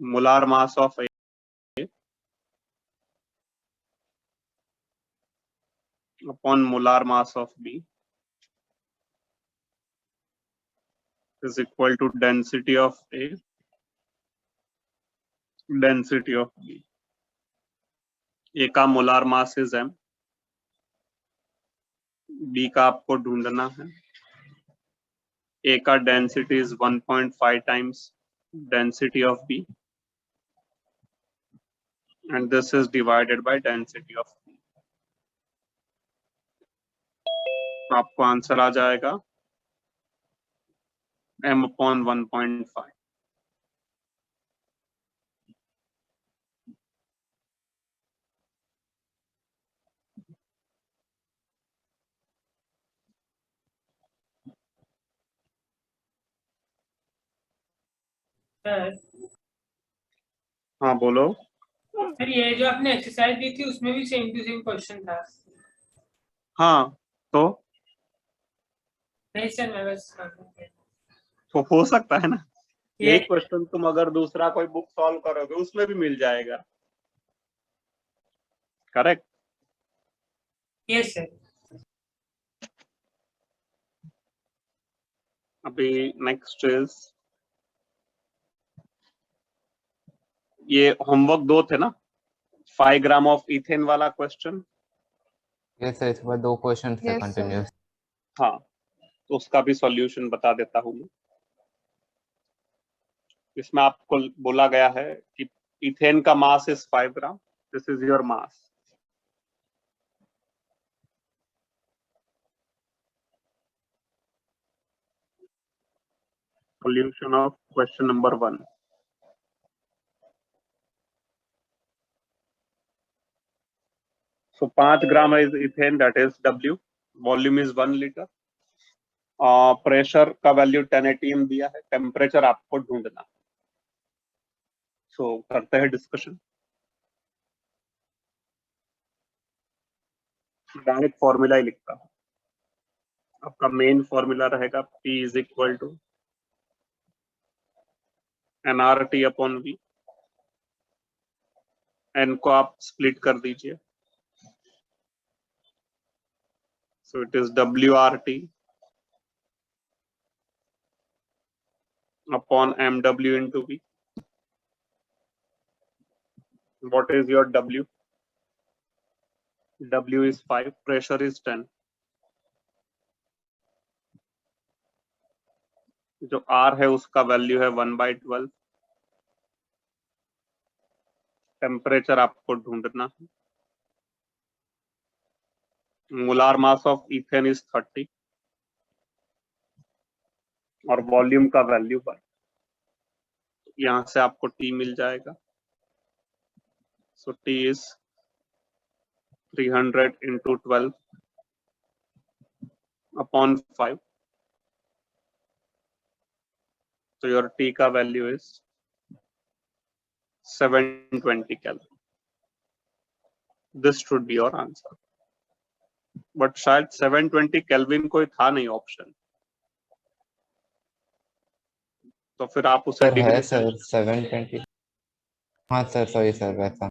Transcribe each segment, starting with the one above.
molar mass of A upon molar mass of B is equal to density of A, density of B. A का molar mass is m, B का आपको ढूंढना है. A का density is 1.5 times density of B and this is divided by density of B. आपको answer आ जाएगा m upon 1.5. Sir हाँ बोलो. सर ये जो आपने एक्सरसाइज दी थी उसमें भी सेम टू सेम क्वेश्चन था. हाँ तो नहीं सर मैं बस हो सकता है ना. ये एक क्वेश्चन तुम अगर दूसरा कोई बुक सॉल्व करोगे उसमें भी मिल जाएगा. करेक्ट. Yes sir. अभी नेक्स्ट इज ये होमवर्क 2 थे ना, 5 ग्राम ऑफ इथेन वाला क्वेश्चन. यस सर, इस बार 2 क्वेश्चन थे कंटिन्यूस. हाँ तो उसका भी सॉल्यूशन बता देता हूँ मैं. इसमें आपको बोला गया है कि इथेन का mass is 5 gram. This is your mass. Solution of question number 1. So 5 gram is ethane, that is W. Volume is 1 liter. Pressure का वैल्यू 10 atm दिया है. टेम्परेचर आपको ढूंढना. सो करते हैं डिस्कशन. डायरेक्ट फॉर्मूला ही लिखता हूं. आपका मेन फॉर्मूला रहेगा P is equal to nRT upon V. n को आप स्प्लिट कर दीजिए. So it is WRT upon mw into V. What is your W? W is 5, pressure is 10. जो R है उसका वैल्यू है 1/12. टेम्परेचर आपको ढूंढना है. Molar mass of ethane is 30 और वॉल्यूम का वैल्यू पर यहां से आपको T मिल जाएगा. सो T is 300 into 12 upon 5. So your T का value is 720 Kelvin. This should be your answer. But शायद 720 केल्विन कोई था नहीं ऑप्शन. तो फिर आप उसे सर है डिग्री सर 720. हाँ सर सॉरी सर वैसा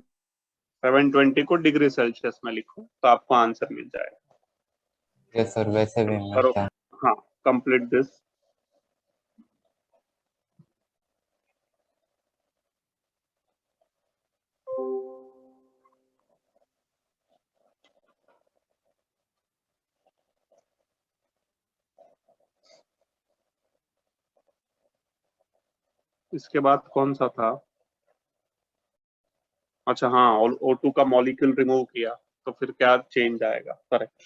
720 को डिग्री सेल्सियस में लिखो तो आपको आंसर मिल जाएगा. यस सर वैसे भी करो. मिलता. हाँ कंप्लीट दिस. इसके बाद कौन सा था? अच्छा हाँ, O2 का मॉलिक्यूल रिमूव किया तो फिर क्या चेंज आएगा. करेक्ट.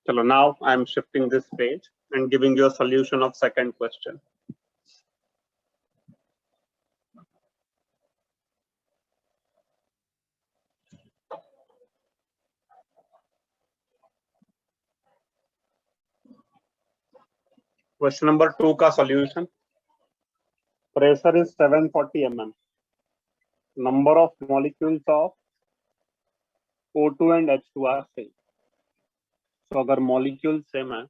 चलो, now I am shifting this page and giving you a solution of second question. Question number 2 का solution. Pressure is 740 mm. Number of molecules of O2 and H2 are same. So अगर molecules same है,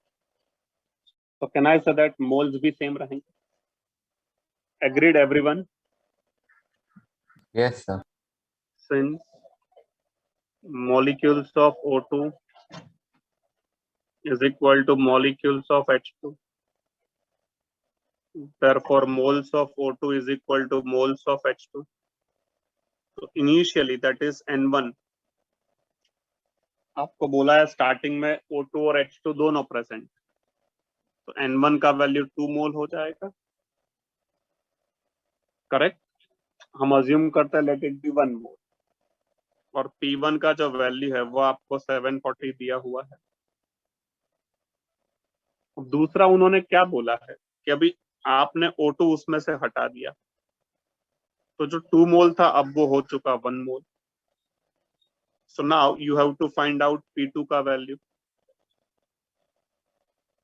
so can I say that moles भी same रहेंगे? Agreed everyone? Yes, sir. Since molecules of O2 is equal to molecules of H2, therefore moles of O2 is equal to moles of H2. So initially that is N1. आपको बोला है starting में O2 और H2 दोनों present, तो N1 का value 2 मोल हो जाएगा. करेक्ट. हम अज्यूम करते हैं लेट इट बी 1 मोल, और P1 का जो वैल्यू है वो आपको 740 दिया हुआ है. दूसरा उन्होंने क्या बोला है कि अभी आपने O2 उसमें से हटा दिया, तो जो 2 मोल था अब वो हो चुका 1 mole. So now you have to find out P2 का वैल्यू.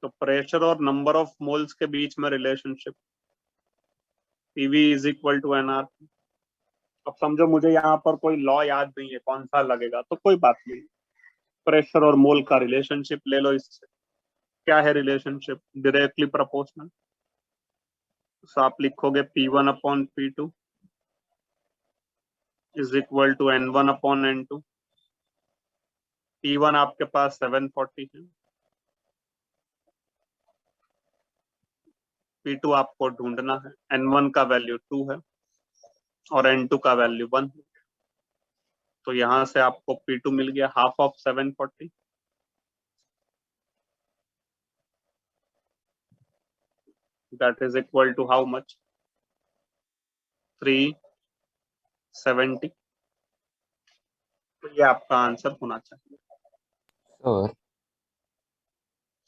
तो प्रेशर और नंबर ऑफ मोल्स के बीच में relationship PV is equal to NR. अब समझो मुझे यहाँ पर कोई लॉ याद नहीं है कौन सा लगेगा, तो कोई बात नहीं, प्रेशर और मोल का रिलेशनशिप ले लो. इससे क्या है रिलेशनशिप? Directly proportional. तो आप लिखोगे P1 upon P2 is equal to N1 upon N2. P1 आपके पास 740 है, P2 आपको ढूंढना है. N1 का वैल्यू 2 है और N2 का वैल्यू 1 है. तो यहां से आपको P2 मिल गया half of 740. That is equal to how much? 370. तो ये आपका आंसर होना चाहिए. सर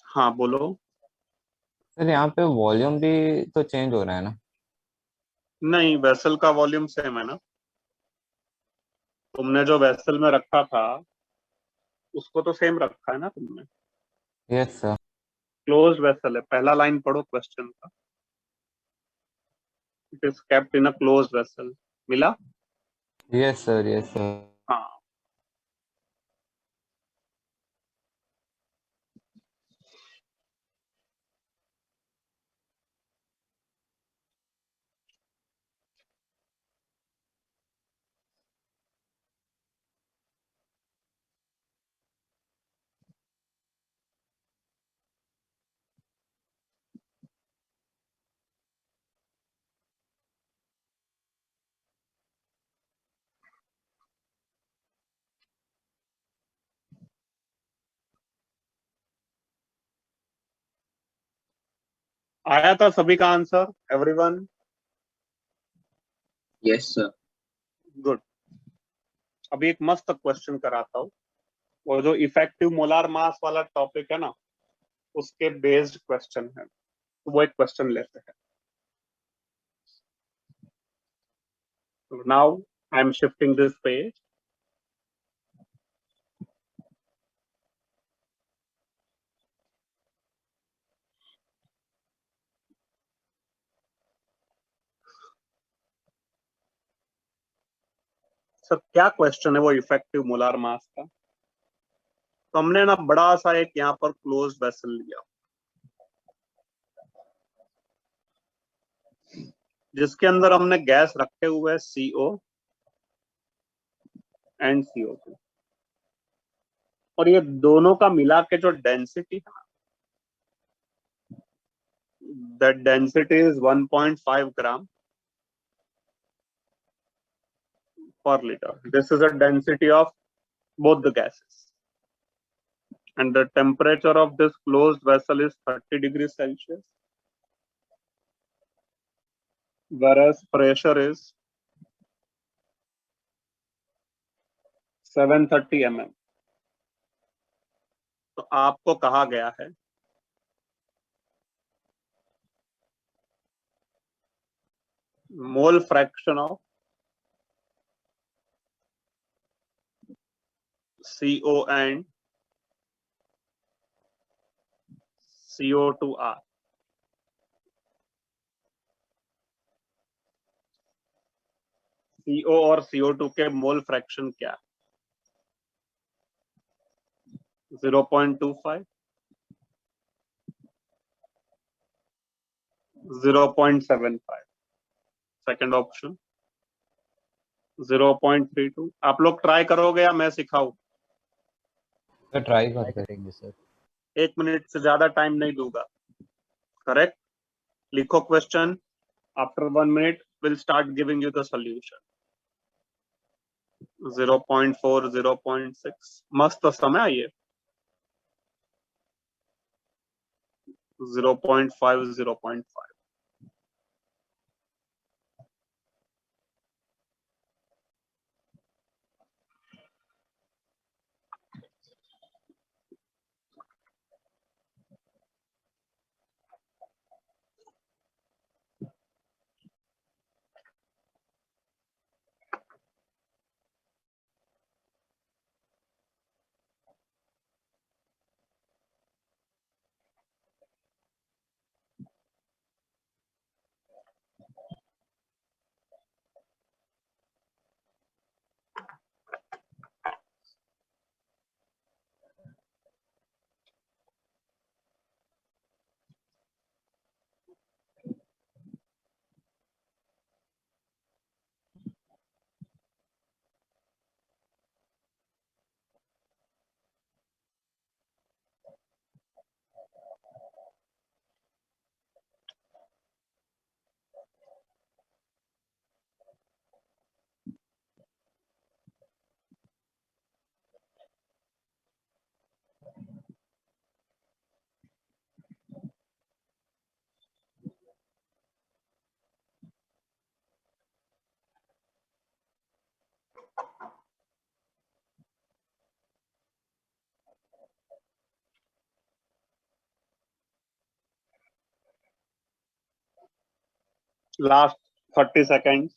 हाँ बोलो. सर यहाँ पे वॉल्यूम भी तो चेंज हो रहा है ना? नहीं, वेसल का वॉल्यूम सेम है ना. तुमने जो वेसल में रखा था उसको तो सेम रखा है ना तुमने. Yes sir. क्लोज वेसल है. पहला लाइन पढ़ो क्वेश्चन का. It is kept in a close vessel. मिला? Yes sir. Yes sir. हाँ. आया था सभी का answer? Everyone? Yes sir. Good. अभी एक मस्त क्वेश्चन कराता हूँ. वो जो इफेक्टिव मोलार मास वाला टॉपिक है ना, उसके बेस्ड क्वेश्चन है. तो वो एक क्वेश्चन लेते हैं. Now I am shifting this page. Sir क्या क्वेश्चन है वो इफेक्टिव मोलार मास का? तो हमने ना बड़ा सा एक यहाँ पर क्लोज वेसल लिया जिसके अंदर हमने गैस रखे हुए CO एंड CO2, और ये दोनों का मिला के जो डेंसिटी है ना, that density is 1.5 gram per liter. This is a density of both the gases, and the temperature of this closed vessel is 30 degrees Celsius, whereas pressure is 730 mm. तो तो आपको कहा गया है mole fraction of CO and CO2R। CO और CO2 के mole fraction क्या? 0.25, 0.75, second option 0.32। आप लोग ट्राई करोगे या मैं सिखाऊं? सर ट्राई करेंगे सर। 1 मिनट से ज्यादा टाइम नहीं दूंगा। करेक्ट? लिखो question. After 1 minute will start giving you the solution. 0.4, 0.6 मस्त समय आइए। 0.5, 0.5। Last 30 seconds.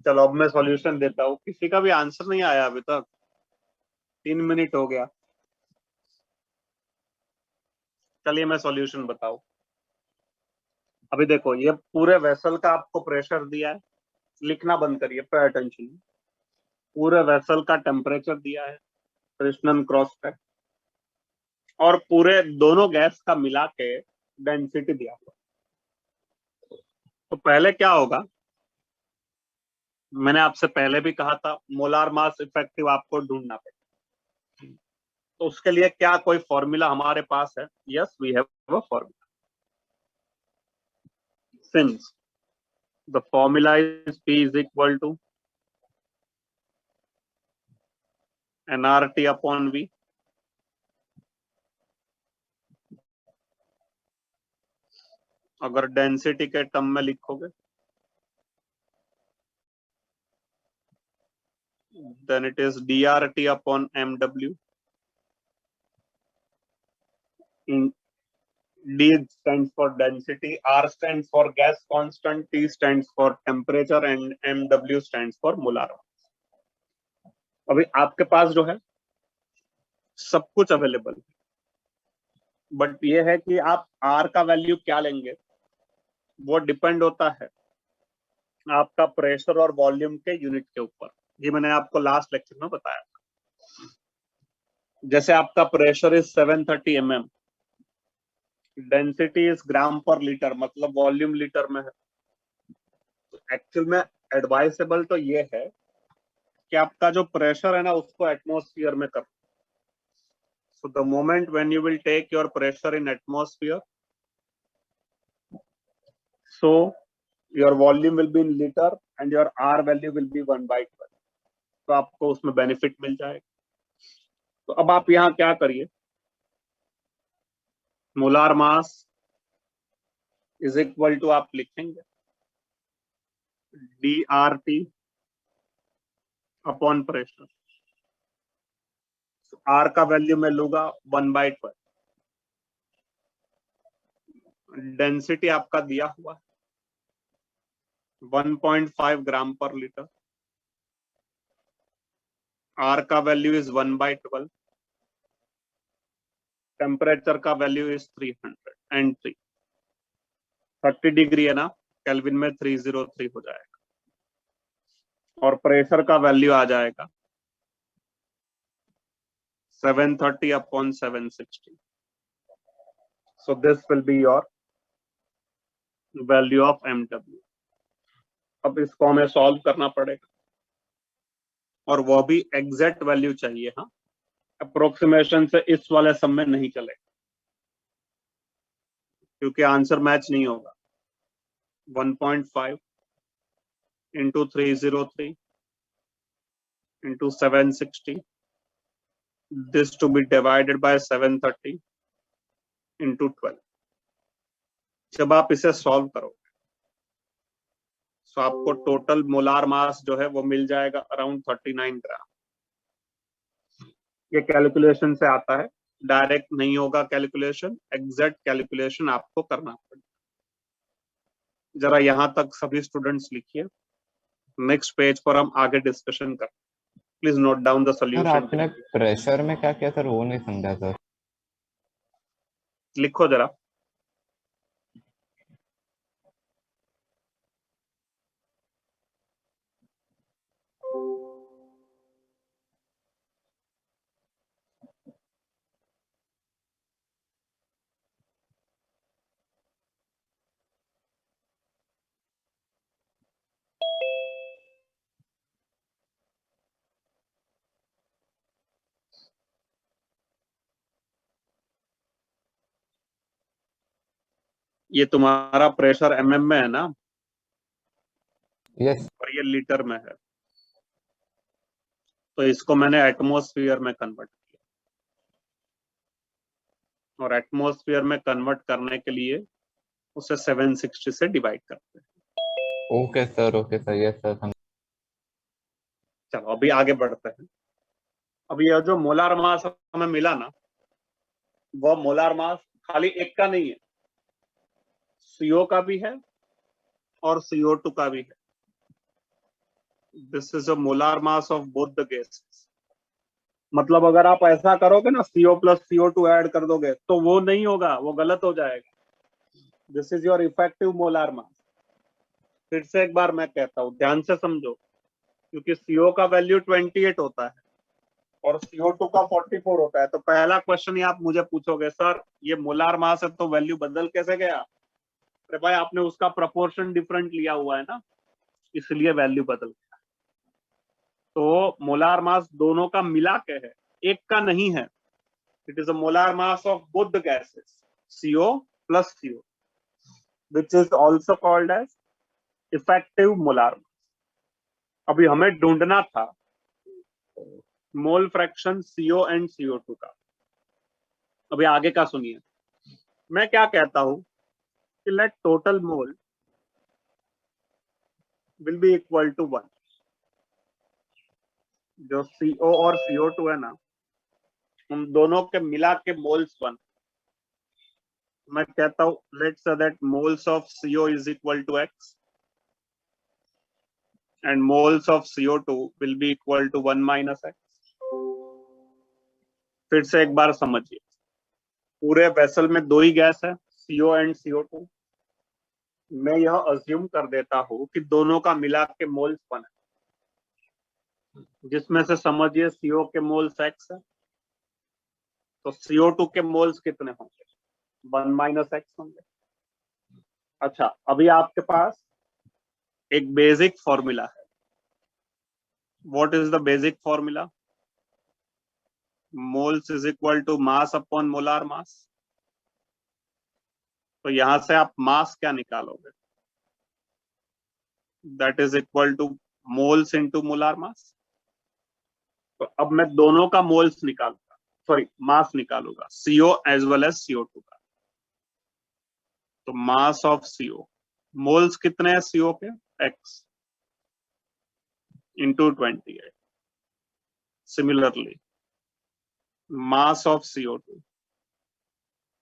चलो अब मैं सॉल्यूशन देता हूँ। किसी का भी आंसर नहीं आया अभी तक? 3 मिनट हो गया। चलिए मैं सॉल्यूशन बताऊं। अभी देखो, ये पूरे वेसल का आपको प्रेशर दिया है। लिखना बंद करिए, पे अटेंशन। पूरे वेसल का टेम्परेचर दिया है, फ्रिशनन क्रॉस पे, और पूरे दोनों गैस का मिला के डेंसिटी दिया हुआ। तो पहले क्या होगा, मैंने आपसे पहले भी कहा था मोलार मास इफेक्टिव आपको ढूंढना पड़ेगा। तो उसके लिए क्या कोई फॉर्मूला हमारे पास है? Yes, we have a formula. Since the formula is P is equal to nRT upon V, अगर डेंसिटी के टर्म में लिखोगे then it is DRT upon MW. D stands for density, R stands for gas constant, T stands for temperature and MW stands for molar mass. अभी आपके पास जो है सब कुछ अवेलेबल है। बट ये है कि आप R का वैल्यू क्या लेंगे वो डिपेंड होता है आपका प्रेशर और वॉल्यूम के यूनिट के ऊपर। ये मैंने आपको लास्ट लेक्चर में बताया था। जैसे आपका pressure is 730 mm, density is gram per litre, मतलब वॉल्यूम लीटर में है। तो एक्चुअल में एडवाइसेबल तो ये है कि आपका जो प्रेशर है ना उसको एटमॉस्फेयर में कर। So the moment when you will take your pressure in atmosphere, so your volume will be in liter and your R value will be 1/12. तो आपको उसमें बेनिफिट मिल जाएगा। तो अब आप यहाँ क्या करिए, molar mass is equal to आप लिखेंगे DRT अपॉन प्रेशर। R का वैल्यू मैं लूंगा 1/12। डेंसिटी आपका दिया हुआ 1.5 ग्राम पर लीटर। R का वैल्यू इज 1/12। टेम्परेचर का वैल्यू इज 303। 30 डिग्री है ना, केल्विन में 303 हो जाएगा। और प्रेशर का वैल्यू आ जाएगा 730 upon 760। So this will be your value of MW। अब इसको हमें सॉल्व करना पड़ेगा और वो भी एग्जैक्ट वैल्यू चाहिए। हाँ, अप्रोक्सीमेशन से इस वाले सम में नहीं चलेगा क्योंकि आंसर मैच नहीं होगा। 1.5 into 303 into 760, this to be divided by 730 into 12। जब आप इसे सॉल्व करोगे तो आपको टोटल मोलार मास जो है वो मिल जाएगा अराउंड 39 ग्राम। ये कैलकुलेशन से आता है, डायरेक्ट नहीं होगा कैलकुलेशन, एग्जैक्ट कैलकुलेशन आपको करना पड़ेगा। जरा यहां तक सभी स्टूडेंट्स लिखिए, नेक्स्ट पेज पर हम आगे डिस्कशन करें। Please note down the sir solution. आपने प्रेशर में क्या किया सर, वो नहीं समझा सर। लिखो जरा। ये तुम्हारा प्रेशर mm में है ना, यस। और ये लीटर में है, तो इसको मैंने एटमॉस्फेयर में कन्वर्ट किया। और एटमॉस्फेयर में कन्वर्ट करने के लिए उसे 760 से डिवाइड करते हैं। Okay sir yes sir. चलो अभी आगे बढ़ते हैं। अभी यह जो मोलार मास हमें मिला ना, वो मोलार मास खाली एक का नहीं है, CO का भी है और CO2 का भी है। This is a molar mass of both the gases. मतलब अगर आप ऐसा करोगे ना, CO प्लस CO2 ऐड कर दोगे तो वो नहीं होगा, वो गलत हो जाएगा। This is your effective molar mass. फिर से एक बार मैं कहता हूँ, ध्यान से समझो, क्योंकि CO का वैल्यू 28 होता है और CO2 का 44 होता है। तो पहला क्वेश्चन ही आप मुझे पूछोगे, सर ये मोलार मास है तो वैल्यू बदल कैसे गया? अरे भाई, आपने उसका प्रपोर्शन डिफरेंट लिया हुआ है ना, इसलिए वैल्यू बदल गया। तो मोलार मास दोनों का मिला के है, एक का नहीं है। It is a molar mass of both the gases, CO plus CO, which is also called as effective molar mass। अभी हमें ढूंढना था mole fraction CO and CO2 का। अभी आगे का सुनिए, मैं क्या कहता हूं कि let total mole will be equal to 1। जो CO और CO2 है ना, उन दोनों के मिला के मोल्स 1। मैं कहता हूं let's say that moles of CO is equal to X and moles of CO2 will be equal to 1 minus X। फिर से एक बार समझिए, पूरे वेसल में दो ही गैस है, CO एंड CO2। मैं यह अज्यूम कर देता हूं कि दोनों का मिला के मोल्स 1 है, जिसमें से समझिए CO के मोल्स X है, तो CO2 के मोल्स कितने होंगे? 1 - X होंगे। अच्छा, अभी आपके पास एक बेसिक फॉर्मूला है। What is the basic formula? Moles is equal to mass upon molar mass. तो यहां से आप मास क्या निकालोगे? That is equal to moles into molar mass. तो अब मैं दोनों का मोल्स निकालूंगा, सॉरी मास निकालूंगा, CO as well as CO2 का। तो मास ऑफ CO, मोल्स कितने हैं CO के? X into 28। Similarly mass of CO2,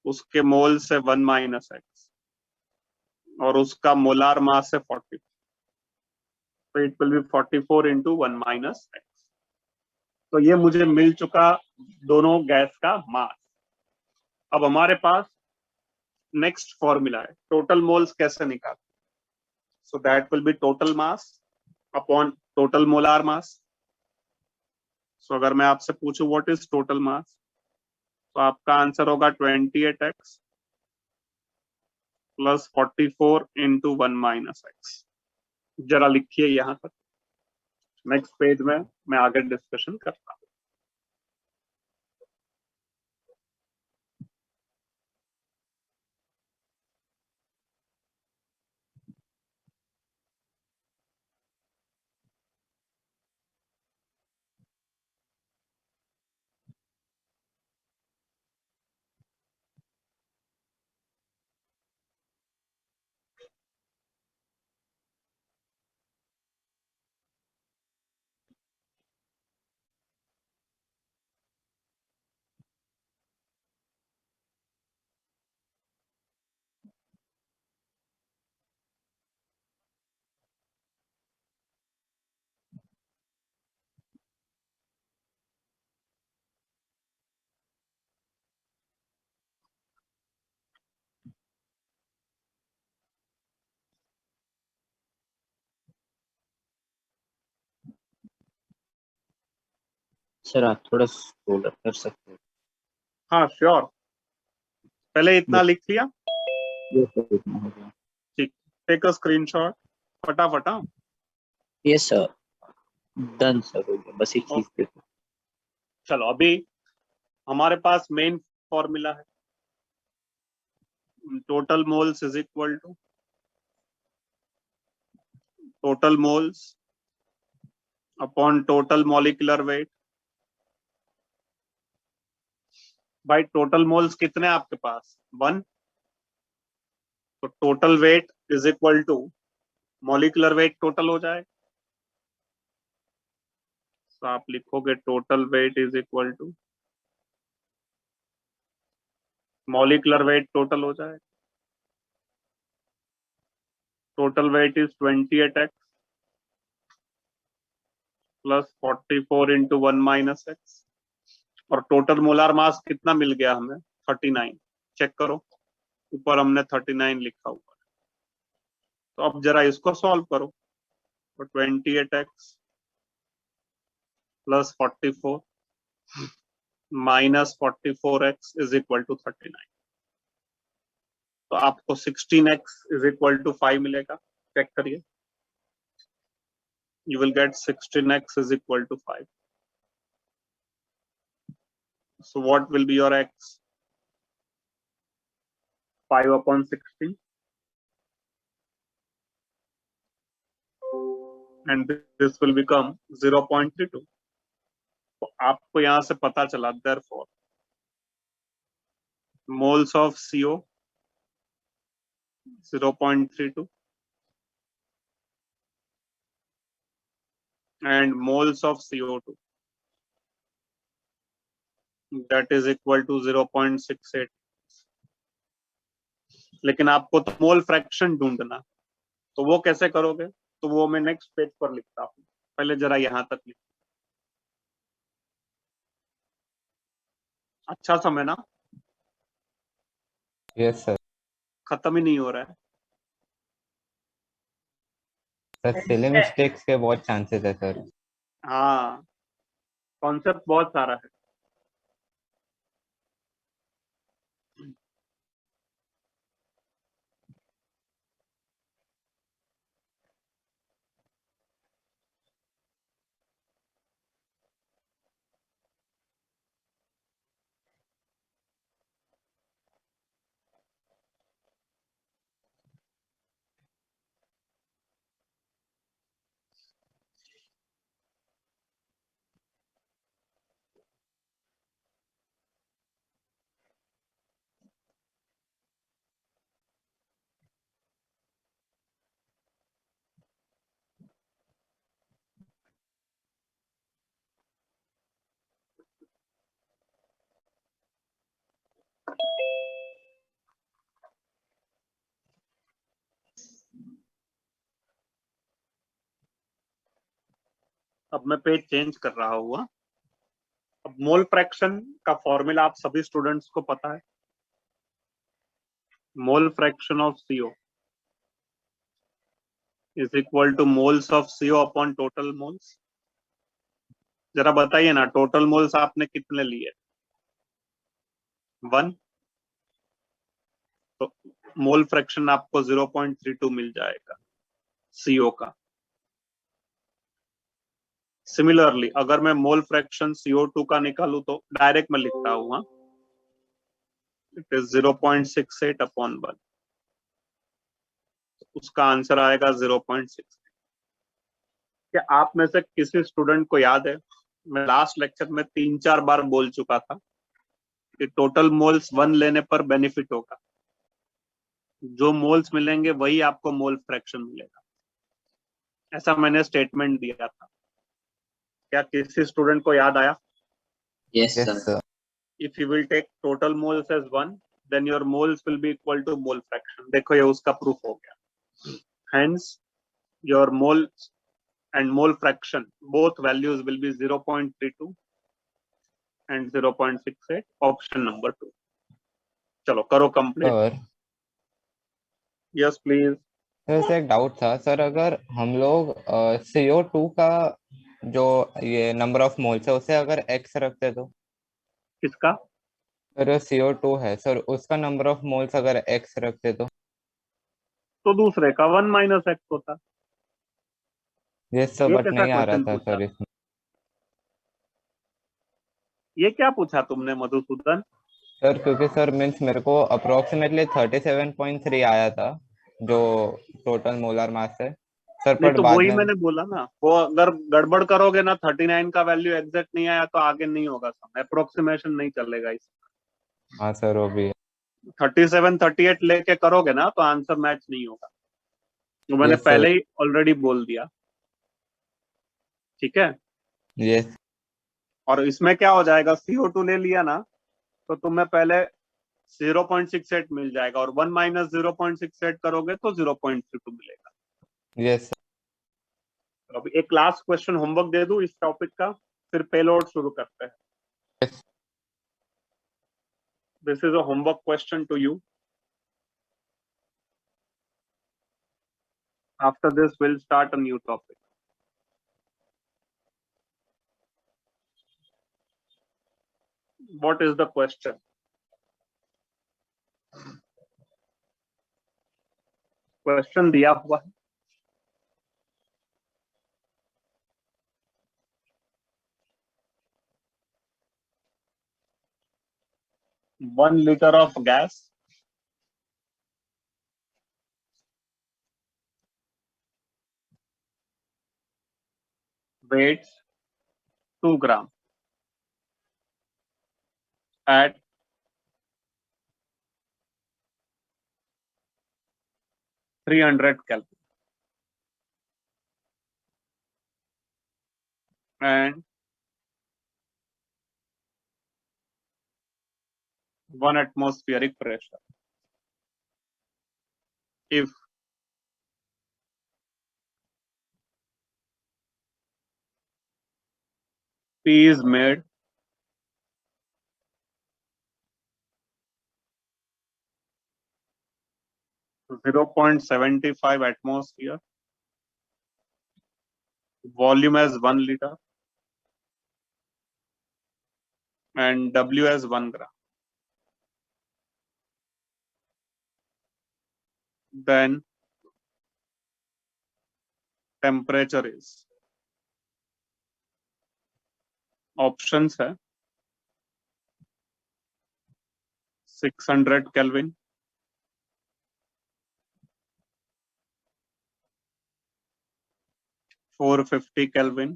उसके मोल से 1 - X और उसका मोलार मास है 40, तो it will be 44 into 1 - X। तो ये मुझे मिल चुका दोनों गैस का मास। अब हमारे पास नेक्स्ट फॉर्मूला है, टोटल मोल्स कैसे निकाल? So that will be total mass upon total molar mass. सो अगर मैं आपसे पूछूं व्हाट इज टोटल मास, तो आपका आंसर होगा 28X प्लस 44 इंटू 1 - X। जरा लिखिए यहां तक, नेक्स्ट पेज में मैं आगे डिस्कशन करता हूं। सर आप थोड़ा स्क्रॉल अप कर सकते हैं? हाँ श्योर, पहले इतना लिख लिया। ये सर इतना हो गया। ठीक, टेक अ स्क्रीनशॉट फटाफट। हाँ यस सर, डन सर, हो गया, बस एक चीज ओके, देखो। चलो अभी हमारे पास मेन फॉर्मूला है, total moles is equal to total moles upon total molecular weight. भाई टोटल मोल्स कितने हैं आपके पास? 1। तो total weight is equal to molecular weight total हो जाए, तो आप लिखोगे total weight is equal to molecular weight total हो जाए। Total weight is 28X plus 44 into 1 - X। और टोटल मोलार मास कितना मिल गया हमें? 39। चेक करो, ऊपर हमने 39 लिखा हुआ है। तो अब जरा इसको सॉल्व करो। तो 28X plus 44 minus 44X is equal to 39। तो आपको 16X इज इक्वल टू 5 मिलेगा। चेक करिए, you will get 16X is equal to 5. So what will be your X? 5 upon 16, and this will become 0.32. तो आपको यहां से पता चला therefore moles of CO 0.32 and moles of CO2 that is equal to 0.68. लेकिन आपको तो मोल फ्रैक्शन ढूंढना, तो वो कैसे करोगे? तो वो मैं नेक्स्ट पेज पर लिखता हूँ, पहले जरा यहां तक लिख। अच्छा समझना, यस सर। खत्म ही नहीं हो रहा है। सर सिली मिस्टेक्स के बहुत चांसेस है सर। हाँ, कॉन्सेप्ट बहुत सारा है। अब मैं पेज चेंज कर रहा हुआ। अब मोल फ्रैक्शन का फॉर्मूला आप सभी स्टूडेंट्स को पता है। Mole fraction of CO is equal to moles of CO upon total moles. जरा बताइए ना, टोटल मोल्स आपने कितने लिए? 1। तो मोल फ्रैक्शन आपको 0.32 मिल जाएगा CO का। सिमिलरली अगर मैं मोल फ्रैक्शन CO2 का निकालूं तो डायरेक्ट मैं लिखता हूँ, इट इज 0.68 अपॉन 1। उसका आंसर आएगा 0.6। क्या आप में से किसी स्टूडेंट को याद है, मैं लास्ट लेक्चर में 3-4 बार बोल चुका था कि टोटल मोल्स 1 लेने पर बेनिफिट होगा, जो मोल्स मिलेंगे वही आपको मोल फ्रैक्शन मिलेगा। ऐसा मैंने स्टेटमेंट दिया था। क्या किसी स्टूडेंट को याद आया? Yes, yes sir. Sir. If you will take total moles as 1, then your moles will be equal to mole fraction. देखो ये उसका प्रूफ हो गया। Hence your moles and mole fraction both values will be 0.32 and 0.68. Option number 2. चलो करो complete. Sir yes please. Sir एक doubt था sir, अगर हम लोग CO2 का जो ये नंबर ऑफ मोल्स है उसे अगर x रखते तो? किसका? सर CO2 है सर, उसका नंबर ऑफ मोल्स अगर x रखते तो दूसरे का 1 माइनस एक्स होता। यस सर, ये बट कैसा नहीं आ रहा क्वेश्चन था पूछा? सर इसमें। ये क्या पूछा तुमने मधुसूदन? सर क्योंकि सर मीन्स मेरे को अप्रोक्सीमेटली 37.3 आया था जो टोटल मोलर मास है सर, नहीं पर तो बाद वही में। मैंने बोला ना, वो अगर गड़बड़ करोगे ना, 39 का वैल्यू एग्जैक्ट नहीं आया तो आगे नहीं होगा, सम अप्रोक्सीमेशन नहीं चलेगा। इस हाँ सर वो भी है। 37 38 लेके करोगे ना तो आंसर मैच नहीं होगा। तो मैंने यस सर। पहले ही ऑलरेडी बोल दिया, ठीक है। यस। और इसमें क्या हो जाएगा, CO2 ले लिया ना तो तुम्हें पहले 0.68 मिल जाएगा, और 1 माइनस 0.68 करोगे तो 0.32 मिलेगा। यस तो अभी एक लास्ट क्वेश्चन होमवर्क दे दूं इस टॉपिक का, फिर पेलोड शुरू करते हैं। Sir. This is a homework question to you. After this will start a new topic. What is the question? Question दिया हुआ है, 1 liter of gas weighs 2 gram at 300 Kelvin and 1 atmospheric pressure. If P is made 0.75 atmosphere, volume as 1 liter, and W as 1 gram. Then temperature is, options है 600 Kelvin, 450 Kelvin,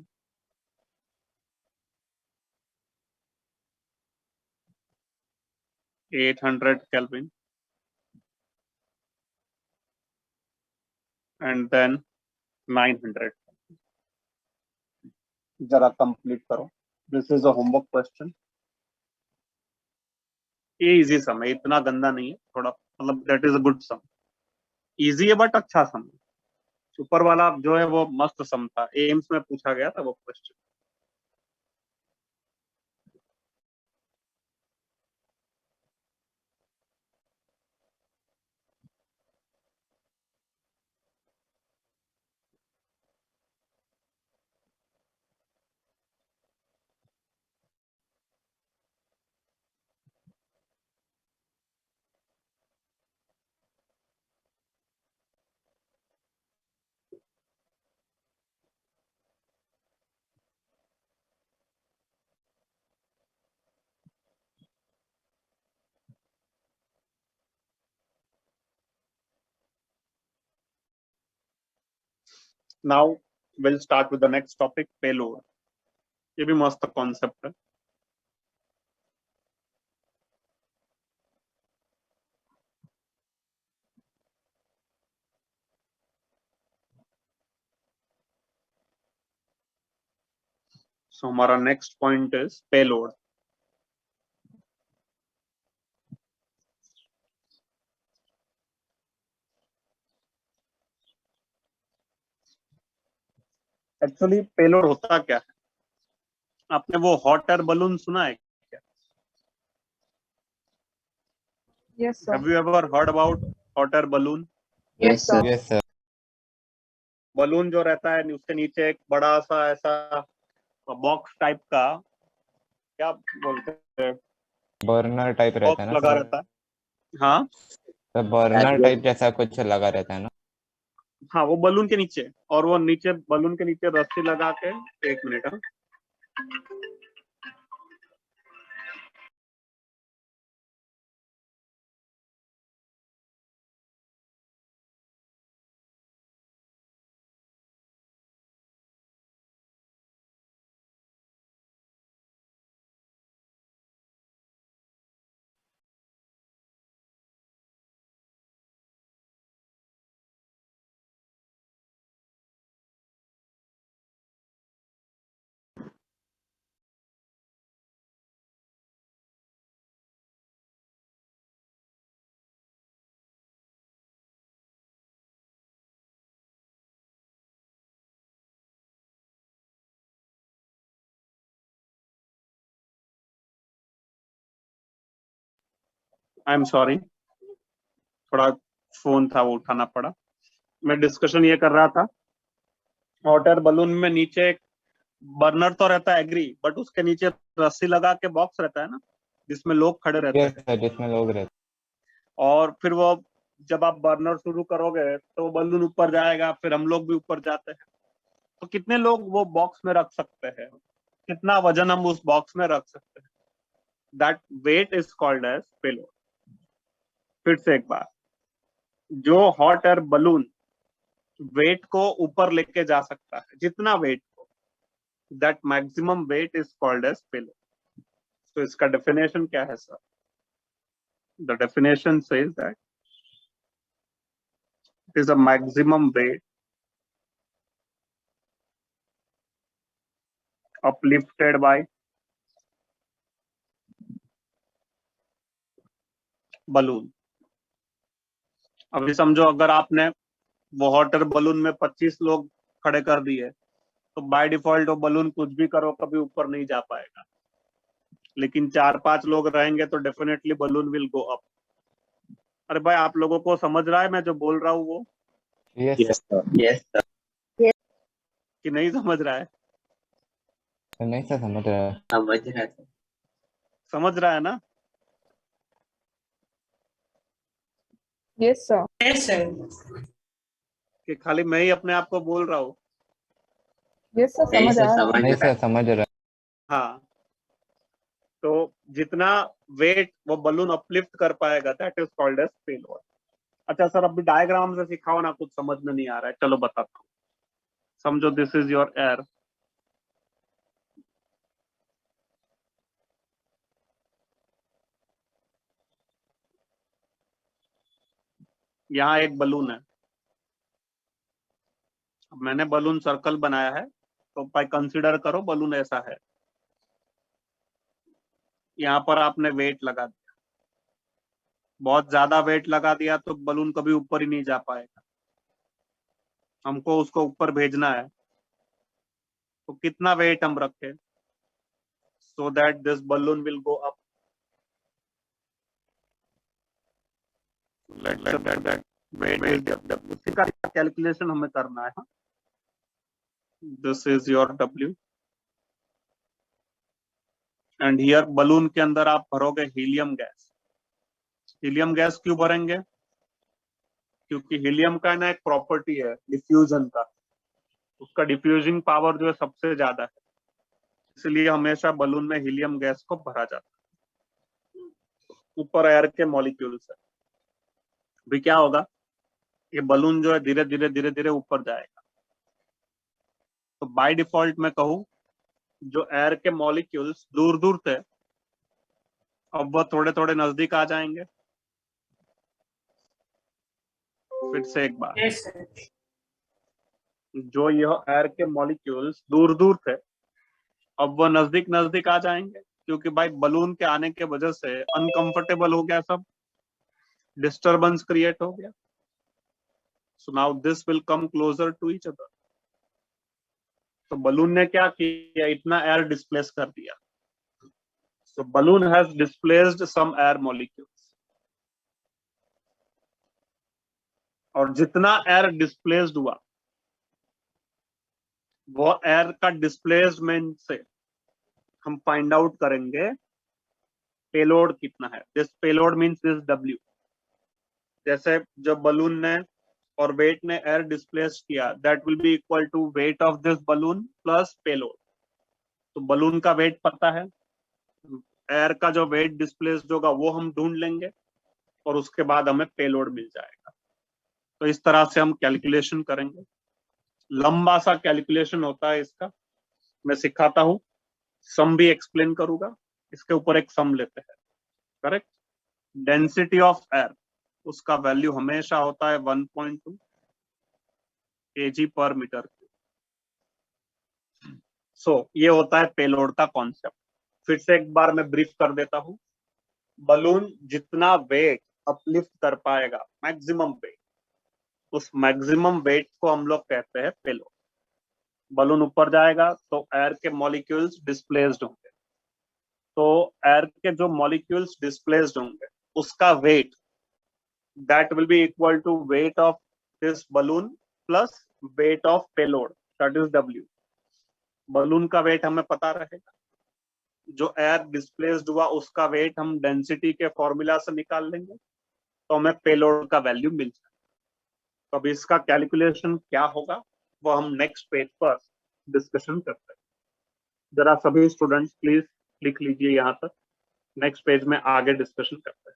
800 Kelvin, and then 900. जरा complete करो. This is a homework question. ये easy sum है, इतना गंदा नहीं है, थोड़ा मतलब that is a good sum. Easy है बट अच्छा सम. ऊपर वाला जो है वो मस्त सम था, एम्स में पूछा गया था वो question. Now will start with the next topic, payload. ये भी मस्त कॉन्सेप्ट है. सो हमारा next point is payload. Actually payload होता क्या है? आपने वो हॉट एयर बलून सुना है क्या? Yes, sir. Have you ever heard about hot air balloon? Yes, sir. Yes sir. Balloon जो रहता है उसके नीचे एक बड़ा सा ऐसा बॉक्स टाइप का, क्या बोलते हैं, बर्नर टाइप रहता है बॉक्स ना लगा सर. रहता है. हाँ तो बर्नर टाइप जैसा कुछ लगा रहता है ना. हाँ, वो बलून के नीचे, और वो नीचे बलून के नीचे रस्सी लगा के, एक मिनट. हाँ, आई एम सॉरी, थोड़ा फोन था वो उठाना पड़ा. मैं डिस्कशन ये कर रहा था, हॉट एयर बलून में नीचे एक बर्नर तो रहता है, एग्री, बट उसके नीचे रस्सी लगा के बॉक्स रहता है ना, जिसमें लोग खड़े रहते यस हैं. सर, जिसमें लोग रहते और फिर वो जब आप बर्नर शुरू करोगे तो बलून ऊपर जाएगा, फिर हम लोग भी ऊपर जाते हैं. तो कितने लोग वो बॉक्स में रख सकते हैं, कितना वजन हम उस बॉक्स में रख सकते हैं, that weight is called as payload. फिर से एक बार, जो हॉट एयर बलून वेट को ऊपर लेके जा सकता है, जितना वेट को, that maximum weight is called as payload. तो इसका डेफिनेशन क्या है sir? The definition says that it is a maximum weight uplifted by balloon. अभी समझो अगर आपने वो हॉट एयर बलून में 25 लोग खड़े कर दिए, तो बाय डिफॉल्ट वो बलून कुछ भी करो कभी ऊपर नहीं जा पाएगा. लेकिन 4-5 लोग रहेंगे तो definitely balloon will go up. अरे भाई आप लोगों को समझ रहा है मैं जो बोल रहा हूँ वो, yes Yes, sir. Yes, sir. कि नहीं समझ रहा है? सर, नहीं सर समझ रहा है। समझ रहा है sir. समझ रहा है ना? Yes, sir. Yes sir. कि खाली मैं ही अपने आप को बोल रहा हूँ? Yes, sir. नहीं समझ sir, आया। समझ नहीं रहा सर समझ रहा है। हाँ, तो जितना वेट वो बलून अपलिफ्ट कर पाएगा that is called as payload. अच्छा सर, अभी डायग्राम से सिखाओ ना, कुछ समझ में नहीं आ रहा है। चलो बताता हूँ, समझो। दिस इज योर एयर, यहाँ एक बलून है। अब मैंने बलून सर्कल बनाया है, तो भाई कंसीडर करो बलून ऐसा है। यहाँ पर आपने वेट लगा दिया, बहुत ज्यादा वेट लगा दिया तो बलून कभी ऊपर ही नहीं जा पाएगा। हमको उसको ऊपर भेजना है, तो कितना वेट हम रखें so that this balloon will go up? उसी का कैलकुलेशन हमें करना है। This is your W, and here balloon के अंदर आप भरोगे हीलियम गैस। हीलियम गैस क्यों भरेंगे? क्योंकि हीलियम का ना एक प्रॉपर्टी है डिफ्यूजन का, उसका डिफ्यूजिंग पावर जो है सबसे ज्यादा है, इसलिए हमेशा बलून में हीलियम गैस को भरा जाता है। ऊपर एयर के मॉलिक्यूल्स है। अभी क्या होगा, ये बलून जो है धीरे धीरे धीरे धीरे ऊपर जाएगा। तो बाय डिफॉल्ट मैं कहूँ, जो एयर के मॉलिक्यूल्स दूर दूर थे, अब वह थोड़े थोड़े नजदीक आ जाएंगे। फिर से एक बार, यस सर। जो यह एयर के मॉलिक्यूल्स दूर दूर थे, अब वह नजदीक नजदीक आ जाएंगे, क्योंकि भाई बलून के आने के वजह से अनकंफर्टेबल हो गया, सब डिस्टरबेंस क्रिएट हो गया। So now this will come closer to each other. तो बलून ने क्या किया, इतना एयर डिस्प्लेस कर दिया। So balloon has displaced some air molecules, और जितना एयर डिस्प्लेस्ड हुआ, वो एयर का डिस्प्लेसमेंट से हम फाइंड आउट करेंगे पेलोड कितना है। This payload means this W। जैसे जब बलून ने और वेट ने एयर डिस्प्लेस किया, that will be equal to weight of this balloon plus payload. तो बलून का वेट पता है, एयर का जो वेट डिस्प्लेस्ड होगा वो हम ढूंढ लेंगे, और उसके बाद हमें पेलोड मिल जाएगा। तो इस तरह से हम कैलकुलेशन करेंगे। लंबा सा कैलकुलेशन होता है इसका, मैं सिखाता हूँ, सम भी एक्सप्लेन करूंगा। इसके ऊपर एक सम लेते हैं। करेक्ट, डेंसिटी ऑफ एयर, उसका वैल्यू हमेशा होता है 1.2 kg पर मीटर। सो ये होता है पेलोड का कॉन्सेप्ट। फिर से एक बार मैं ब्रीफ कर देता हूँ। बलून जितना वेट अपलिफ्ट कर पाएगा, मैक्सिमम वेट, उस मैक्सिमम वेट को हम लोग कहते हैं पेलोड। बलून ऊपर जाएगा तो एयर के मॉलिक्यूल्स डिस्प्लेस्ड होंगे, तो एयर के जो मॉलिक्यूल्स डिस्प्लेस्ड होंगे उसका weight, that will be equal to weight of this balloon plus weight of payload, that is W। Balloon का वेट हमें पता रहेगा, जो एयर डिस्प्लेस्ड हुआ उसका वेट हम डेंसिटी के फॉर्मूला से निकाल लेंगे, तो हमें पेलोड का वैल्यू मिल जाएगा। तो अब इसका कैलकुलेशन क्या होगा वो हम नेक्स्ट पेज पर डिस्कशन करते हैं। जरा सभी स्टूडेंट्स प्लीज लिख लीजिए यहाँ तक, नेक्स्ट पेज में आगे डिस्कशन करते हैं।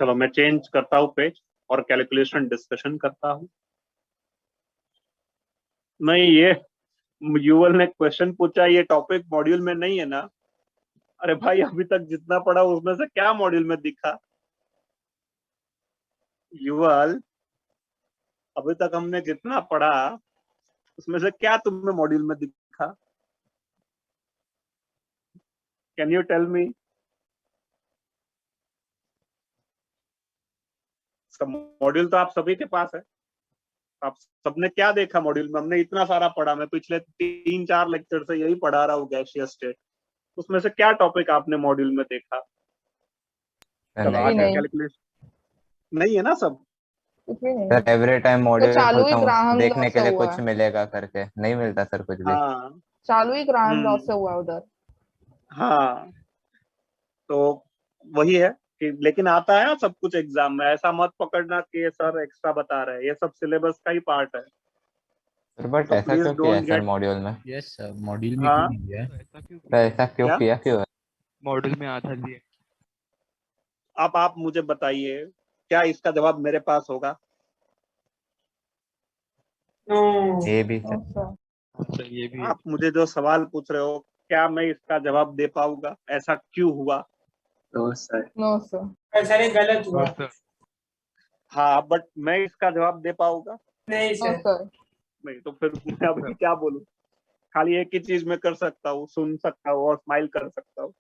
चलो मैं चेंज करता हूँ पेज और कैलकुलेशन डिस्कशन करता हूँ। नहीं, ये युवल ने क्वेश्चन पूछा, ये टॉपिक मॉड्यूल में नहीं है ना। अरे भाई, अभी तक जितना पढ़ा उसमें से क्या मॉड्यूल में दिखा? युवल, अभी तक हमने जितना पढ़ा उसमें से क्या तुम्हें मॉड्यूल में दिखा? Can you tell me? सब मॉड्यूल तो आप सभी के पास है। आप सबने क्या देखा मॉड्यूल में? हमने इतना सारा पढ़ा, मैं पिछले 3-4 लेक्चर से यही पढ़ा रहा हूँ, गैसियस स्टेट। उसमें से क्या टॉपिक आपने मॉड्यूल में देखा? चलो नहीं आगे नहीं। कैलकुलेशन नहीं है ना सब? कुछ भी नहीं सर, है। एवरी टाइम तो मॉड्यूल चालू ही खोलता हूँ ग्राहम लॉ देखने से के लिए हुआ कुछ है। मिलेगा करके, नहीं मिलता सर कुछ भी। हाँ। चालू ही ग्राहम लॉ से हुआ है उधर। हाँ, तो वही है कि लेकिन आता है सब कुछ एग्जाम में। ऐसा मत पकड़ना कि ये सर एक्स्ट्रा बता रहे हैं, ये सब सिलेबस का ही पार्ट है। सर बट तो ऐसा प्लीज क्यों किया है डोंट सर गेट। मॉड्यूल में? यस सर, मॉड्यूल में क्यों हाँ, नहीं दिया है? सर ऐसा क्यों क्या? किया, क्यों है? मॉड्यूल में आधा दिया। अब आप मुझे बताइए, क्या इसका जवाब मेरे पास होगा? नो। ये भी सर। सर ये भी आप मुझे जो सवाल पूछ रहे हो, क्या मैं इसका जवाब दे पाऊंगा? ऐसा क्यों हुआ? No sir. No sir. ऐसा नहीं, गलत हुआ। सर हाँ, बट मैं इसका जवाब दे पाऊंगा? नहीं नो सर। सर। नहीं, तो फिर मैं अभी क्या बोलूं? खाली एक ही चीज मैं कर सकता हूँ, सुन सकता हूँ और स्माइल कर सकता हूँ।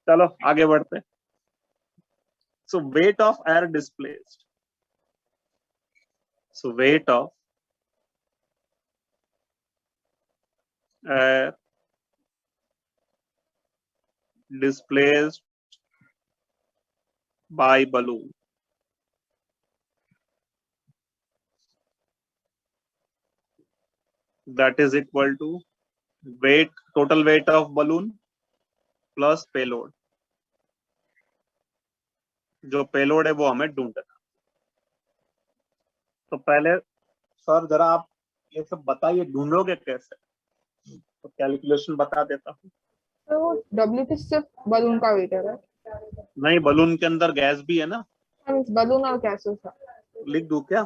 चलो आगे बढ़ते हैं। So weight of air displaced. So weight of air displaced by balloon, that is equal to weight, total weight of balloon plus payload. जो पेलोड है वो हमें ढूंढना। तो पहले सर जरा आप ये सब बताइए, ढूंढोगे कैसे? तो कैलकुलेशन बता देता हूँ। तो वो WT सिर्फ बलून का वेट है। नहीं, बलून के अंदर गैस भी है ना। बलून और गैसेस है। लिख दूं क्या?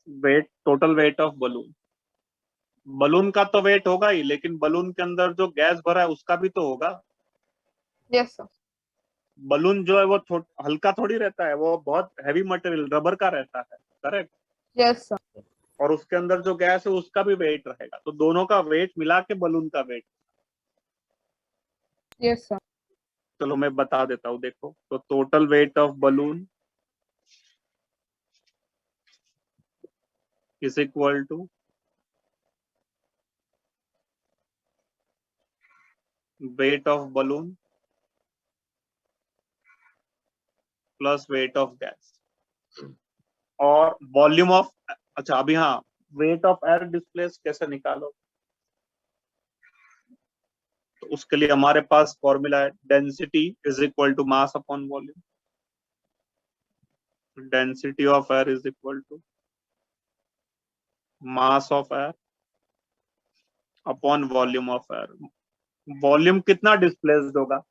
Weight, total weight of balloon. Balloon का तो वेट होगा ही, लेकिन बलून के अंदर जो गैस भरा है उसका भी तो होगा। Yes sir. बलून जो है वो हल्का थोड़ी रहता है, वो बहुत हैवी मटेरियल रबर का रहता है। करेक्ट। Yes sir. और उसके अंदर जो गैस है उसका भी वेट रहेगा, तो दोनों का वेट मिला के बलून का वेट। Yes sir. चलो मैं बता देता हूँ, देखो। तो total weight of balloon is equal to weight of balloon plus weight of gas और वॉल्यूम ऑफ। अच्छा, अभी हाँ, वेट ऑफ एयर डिस्प्लेस कैसे निकालो? तो उसके लिए हमारे पास फॉर्मूला है, density is equal to mass upon volume. Density of air is equal to mass of air upon volume of air. Volume कितना डिस्प्लेस्ड होगा?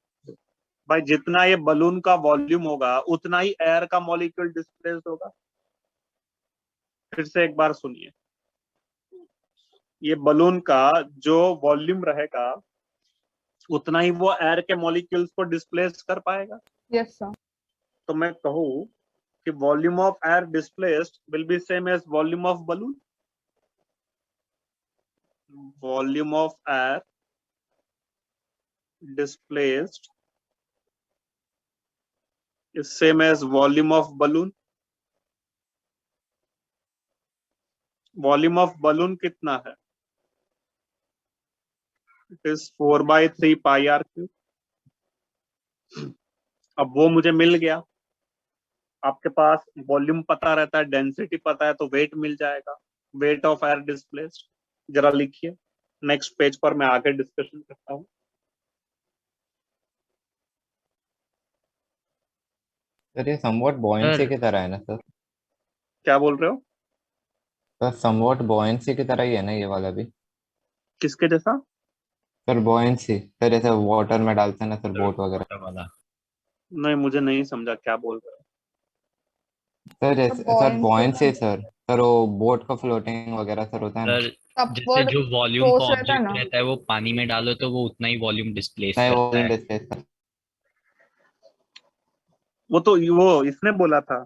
भाई, जितना ये बलून का वॉल्यूम होगा उतना ही एयर का मॉलिक्यूल डिस्प्लेस्ड होगा। फिर से एक बार सुनिए, ये बलून का जो वॉल्यूम रहेगा उतना ही वो एयर के मॉलिक्यूल्स को डिस्प्लेस कर पाएगा। Yes, sir. तो मैं कहूँ कि volume of air displaced will be same as volume of balloon. Volume of air displaced is same as volume of balloon. Volume of balloon कितना है? It is 4/3 pi r cube. अब वो मुझे मिल गया। आपके पास वॉल्यूम पता रहता है, डेंसिटी पता है, तो वेट मिल जाएगा। वेट ऑफ एयर डिस्प्लेस्ड जरा लिखिए, नेक्स्ट पेज पर मैं आगे डिस्कशन करता हूँ। सर ये समवॉट बॉयंसी की तरह है ना सर? क्या बोल रहे हो? सर समवॉट बॉयंसी की तरह ही है ना ये वाला भी? किसके जैसा? सर बॉयंसी, सर जैसे वाटर में डालते हैं ना सर, बोट वगैरह वाला। नहीं, मुझे नहीं समझा क्या बोल रहे हो। सर। जैसे सर buoyancy बॉयंसी होता है सर वो बोट का फ्लोटिंग वगैरह सर होता है ना? सर जैसे upward जो वॉल्यूम का force रहता है ऑब्जेक्ट ना। रहता है वो पानी में डालो तो वो उतना ही वॉल्यूम डिस्प्लेस नहीं, करता वो है। Displace sir. वो तो वो इसने बोला था,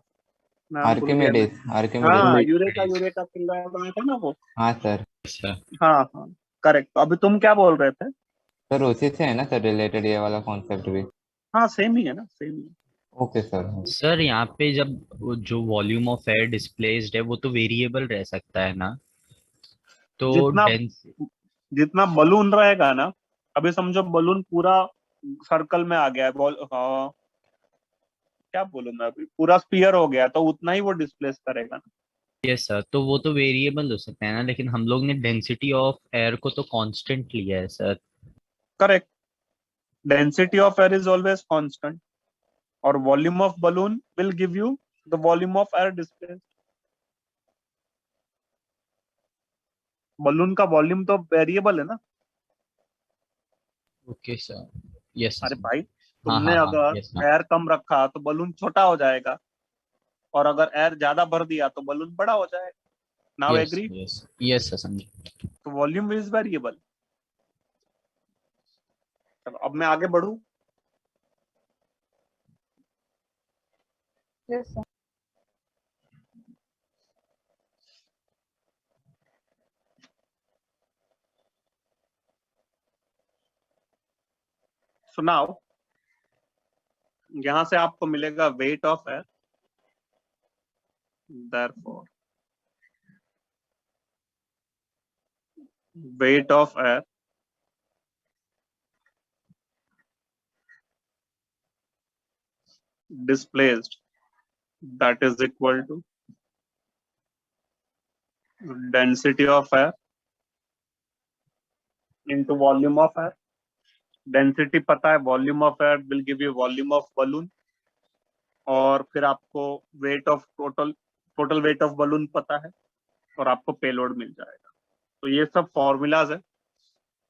नाम भूल गया मैं। Archimedes, Archimedes. हाँ, यूरेका यूरेका चिल्लाया था ना वो। हाँ सर। अच्छा। हाँ हाँ, करेक्ट। तो अभी तुम क्या बोल रहे थे? सर उसी से है ना सर रिलेटेड ये वाला कॉन्सेप्ट भी? हाँ, सेम ही है ना, सेम ही। Okay sir. सर यहाँ पे जब वो जो वॉल्यूम ऑफ एयर डिस्प्लेस्ड है वो तो वेरिएबल रह सकता है ना, तो जितना डेंस। जितना बलून रहेगा ना, अभी समझो बलून पूरा सर्कल में आ गया है, हाँ, क्या बोलूं मैं, अभी पूरा स्पीयर हो गया, तो उतना ही वो डिस्प्लेस करेगा ना। यस सर, तो वो तो वेरिएबल हो सकता है ना, लेकिन हम लोग ने डेंसिटी ऑफ एयर को तो कांस्टेंट लिया है sir. Correct, density of air is always constant और volume of balloon will give you the volume of air displace. Balloon का वॉल्यूम तो वेरिएबल है ना। Okay sir. यस अरे सर। भाई, हाँ तुमने हाँ हाँ, अगर यस सर। एयर कम रखा तो बलून छोटा हो जाएगा, और अगर एयर ज्यादा भर दिया तो बलून बड़ा हो जाएगा। Now yes agree? Yes yes sir, समझे। तो वॉल्यूम इज वेरिएबल। चलो अब मैं आगे बढ़ूं। Yes, sir. सो नाउ यहां से आपको मिलेगा weight of air, therefore weight of air displaced, that is equal to density of air into volume of air. Density पता है, volume of air will give you volume of balloon, और फिर आपको weight of total weight of balloon पता है, और आपको payload मिल जाएगा। तो ये सब फॉर्मूलाज है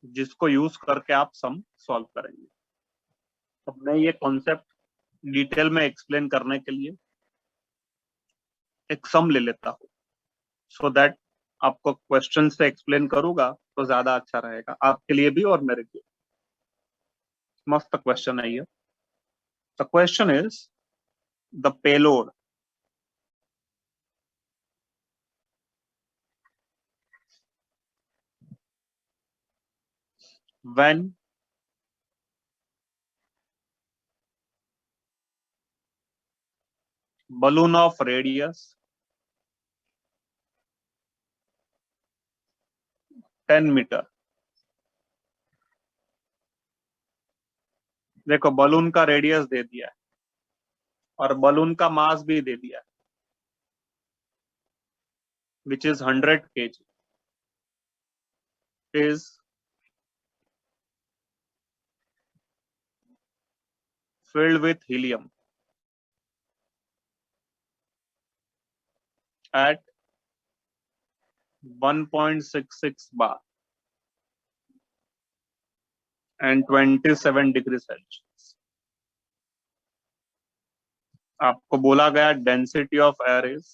जिसको यूज करके आप सम सॉल्व करेंगे। अब मैं ये कॉन्सेप्ट डिटेल में एक्सप्लेन करने के लिए एक सम ले लेता हूँ, सो दैट आपको क्वेश्चन से एक्सप्लेन करूंगा तो ज्यादा अच्छा रहेगा आपके लिए भी और मेरे लिए। मस्त क्वेश्चन है ये। The question is the payload when balloon of radius 10 metre. देखो, बलून का रेडियस दे दिया है और बलून का मास भी दे दिया है, which is 100 kg, is filled with helium at 1.66 bar and 27 degree Celsius. आपको बोला गया density of air is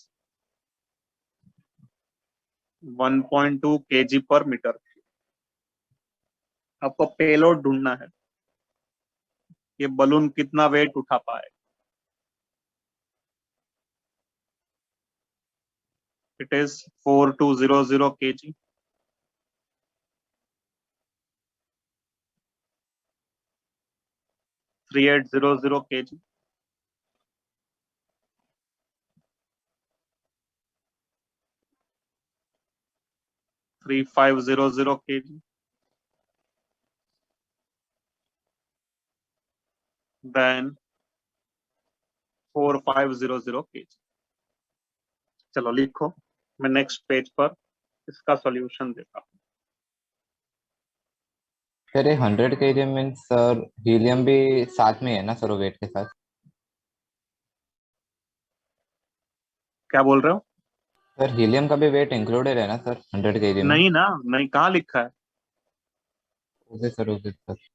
1.2 kg पर मीटर। आपको पेलोड ढूंढना है। ये बलून कितना वेट उठा पाए। It is 4200 kg। Three 3800 kg। 3500 kg। then 4500 kg। चलो लिखो, मैं नेक्स्ट पेज पर इसका सॉल्यूशन देता हूँ। सर ये 100 kg मीन्स सर हीलियम भी साथ में है ना सर वेट के साथ? क्या बोल रहे हो? सर हीलियम का भी वेट इंक्लूडेड है ना सर 100 kg में? नहीं ना, नहीं, कहाँ लिखा है? Okay sir, okay sir.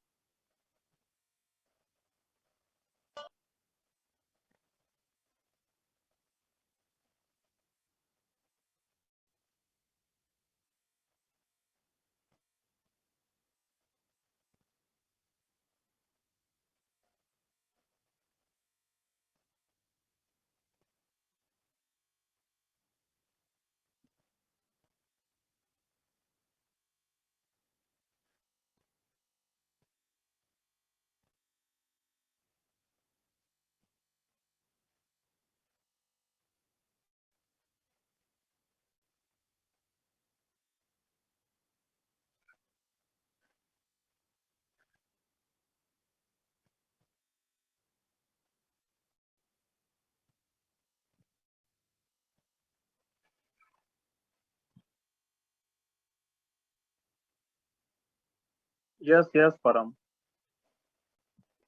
Yes yes परम,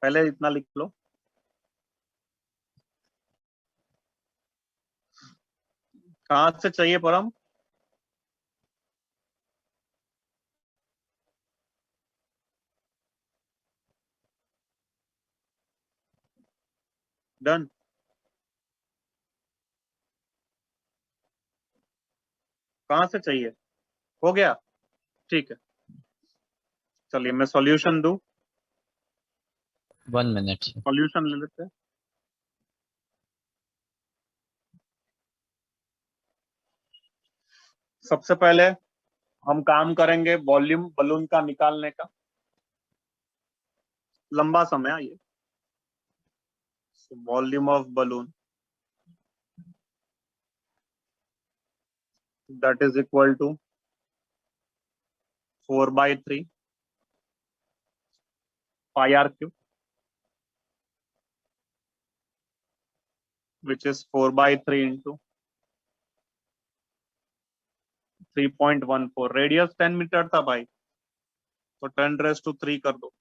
पहले इतना लिख लो। कहाँ से चाहिए परम? डन। कहाँ से चाहिए? हो गया, ठीक है। चलिए मैं सॉल्यूशन दूं। 1 मिनट। सॉल्यूशन ले लेते हैं। सबसे पहले हम काम करेंगे वॉल्यूम बलून का निकालने का। लंबा समय है ये। Volume of balloon that is equal to 4/3 pi r cube, which is 4/3 into 3.14। Radius 10 metre था भाई, तो 10⁻³ कर दो।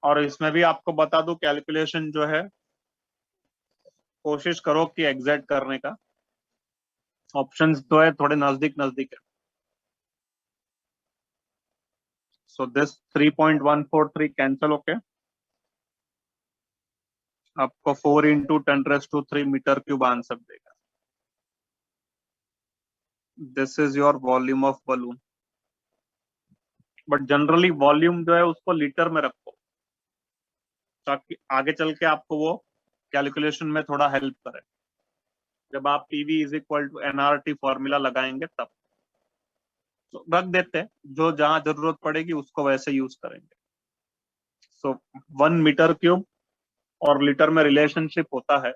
और इसमें भी आपको बता दूं कैलकुलेशन जो है कोशिश करो कि एग्जैक्ट करने का। ऑप्शंस तो है थोड़े नजदीक नजदीक है। सो दिस 3.143 कैंसिल होके आपको 4 into 10⁻³ मीटर क्यूब आंसर देगा। This is your volume of balloon. But generally volume जो है उसको लीटर में रखो ताकि आगे चल के आपको वो कैलकुलेशन में थोड़ा हेल्प करे। जब आप PV is equal to NRT formula लगाएंगे तब तो रख देते हैं, जो जहां जरूरत पड़ेगी उसको वैसे यूज करेंगे। सो 1 मीटर क्यूब और लीटर में रिलेशनशिप होता है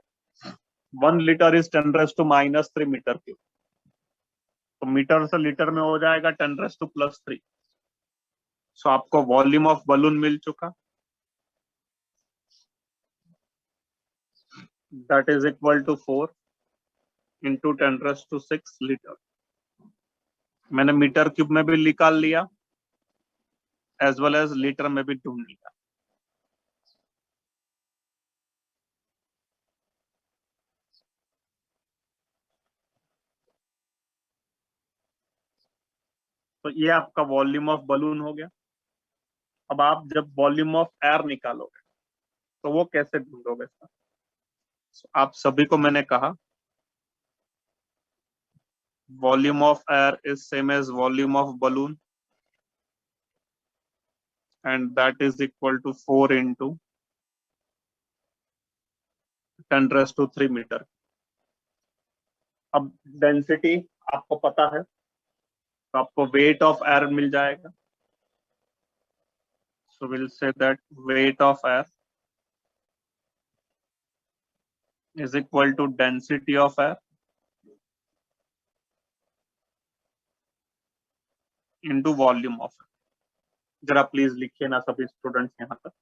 1 लीटर इज 10⁻³ मीटर क्यूब। तो मीटर से लीटर में हो जाएगा 10⁻+3। सो आपको वॉल्यूम ऑफ बलून मिल चुका, that is equal to 4 into 10⁻⁶ litre. मैंने मीटर क्यूब में भी निकाल लिया एज वेल एज लीटर में भी ढूंढ लिया। तो ये आपका वॉल्यूम ऑफ बलून हो गया। अब आप जब वॉल्यूम ऑफ एयर निकालोगे तो वो कैसे ढूंढोगे सर? आप सभी को मैंने कहा volume of air is same as volume of balloon and that is equal to 4 into 10⁻³ metre. अब डेंसिटी आपको पता है, तो आपको वेट ऑफ एयर मिल जाएगा। So will say that weight of air is equal to density of air into volume of air. जरा please लिखिए ना सभी स्टूडेंट्स यहाँ तक।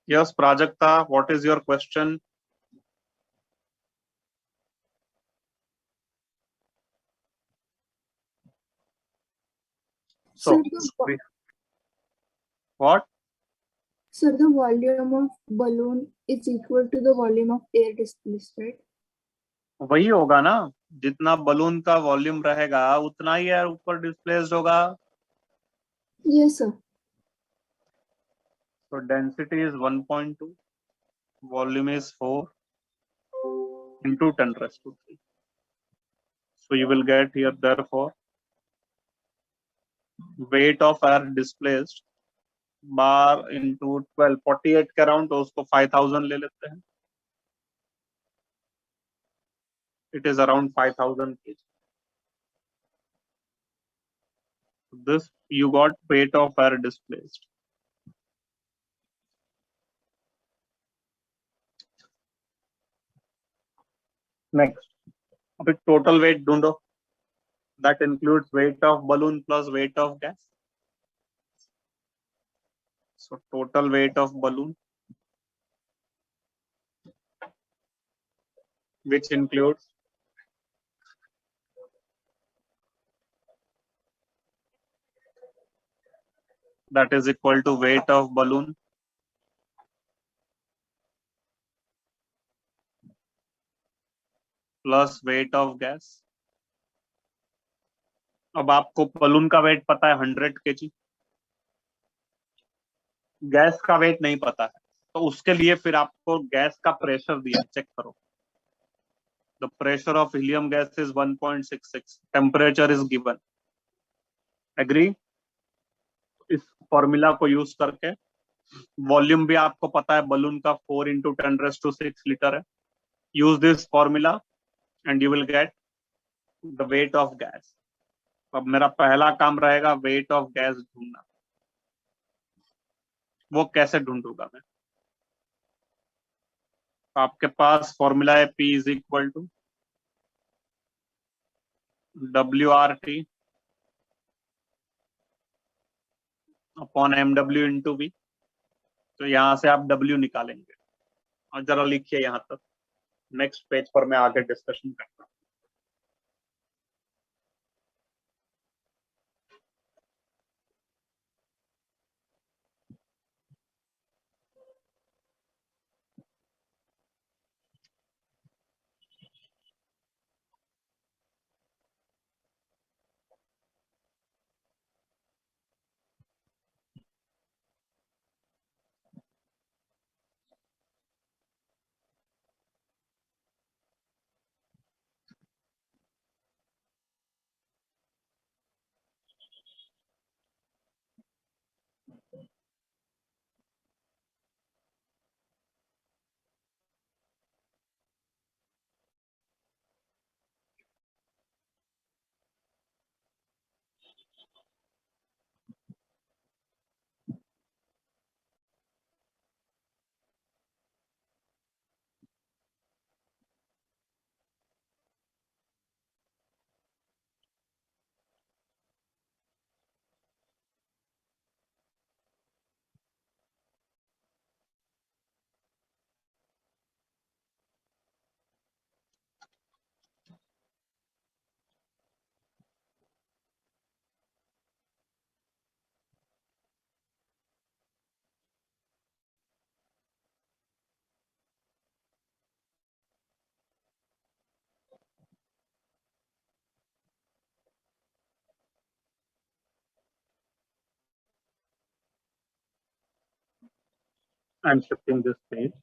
Yes, Prajakta, what is your question? So, what? Sir, the volume of balloon is equal to the volume of air displaced, right? वही होगा ना, जितना बलून का वॉल्यूम रहेगा उतना ही एयर ऊपर डिस्प्लेस्ड होगा। Yes, sir. So density is 1.2, volume is 4 into 10⁻³। So you will get here therefore weight of air displaced bar into 12, 48 के अराउंड, तो उसको 5000 ले लेते हैं। It is around 5000 kg. This you got weight of air displaced. Next, अभी total weight ढूंढो। That includes weight of balloon plus weight of gas. So total weight of balloon, which includes that is equal to weight of balloon plus weight of gas. अब आपको balloon का weight पता है 100 kg, gas का wait नहीं पता है, तो उसके लिए फिर आपको गैस का प्रेशर दिया, चेक करो। The pressure of helium gas is 1.66, temperature is given. Agree? इस फॉर्मूला को यूज करके वॉल्यूम भी आपको पता है, बलून का 4 into 10⁻⁶ लीटर है। Use this formula and you will get the weight of gas. अब मेरा पहला काम रहेगा वेट ऑफ गैस ढूंढना। वो कैसे ढूंढूंगा मैं? आपके पास फॉर्मूला है P is equal to WRT upon MW into V। तो यहां से आप W निकालेंगे और जरा लिखिए यहाँ तक। नेक्स्ट पेज पर मैं आगे डिस्कशन करता हूँ। I'm shifting this page.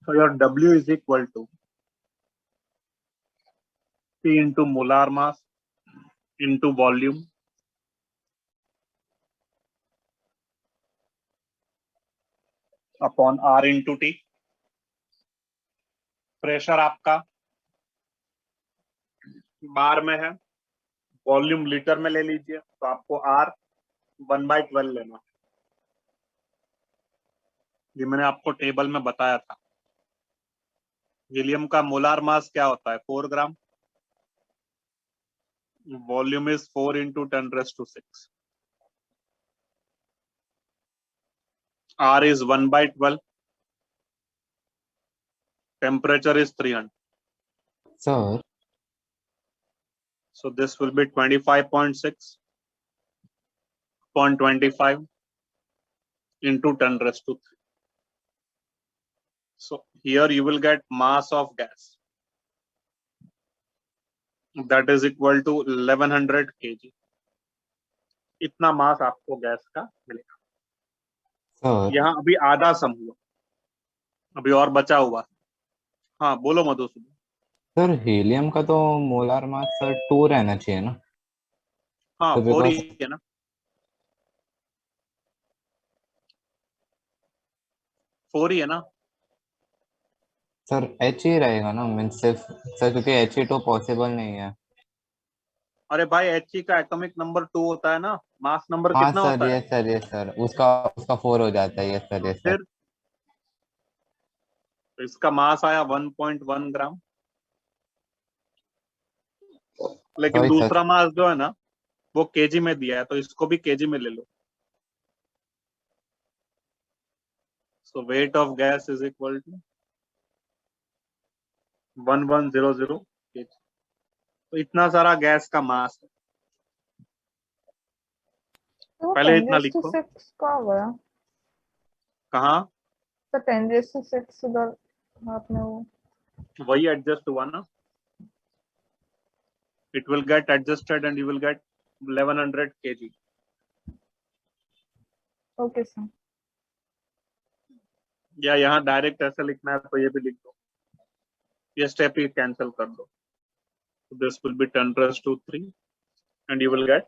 So your W is equal to P into molar mass into volume upon R into T. Pressure आपका बार में है, वॉल्यूम लीटर में ले लीजिए, तो आपको R 1/12 लेना। ये मैंने आपको टेबल में बताया था। हीलियम का मोलार मास क्या होता है? 4 gram. Volume is 4 into 10⁻⁶. R is 1/12. Temperature is 300. Sir, So this will be 25.6.25 into 10⁻�3. So here you will get mass of gas. That is equal to 1100 kg. इतना मास आपको गैस का मिलेगा। sir, यहाँ अभी आधा सम हुआ, अभी और बचा हुआ। हाँ बोलो मधुसूदन। सर हीलियम का तो मोलार मास सर 2 रहना चाहिए ना? हाँ तो 4 because ही है ना, 4 ही है ना। सर H ही रहेगा ना, मीन सिर्फ सर, क्योंकि He2 पॉसिबल नहीं है। अरे भाई He का एटॉमिक नंबर 2 होता है ना, मास नंबर हाँ कितना सर, होता है? ये सर, ये सर, उसका उसका 4 हो जाता है, ये सर, ये सर। फिर तो इसका मास आया 1.1 ग्राम, लेकिन सॉरी दूसरा सर। मास जो है ना वो केजी में दिया है, तो इसको भी केजी में ले लो। So weight of gas is equal to 1100 kg। तो इतना सारा गैस का मास है। तो पहले इतना 10⁶ लिखो। का हुआ है। कहाँ? तो 10⁶ उधर आपने वो वही एडजस्ट हुआ ना, it will get adjusted and you will get 1100 kg. Okay sir. या यहाँ डायरेक्ट ऐसे लिखना है तो ये भी लिख दो, ये स्टेप ही कैंसिल कर दो। This will be 10⁻³ and you will gate,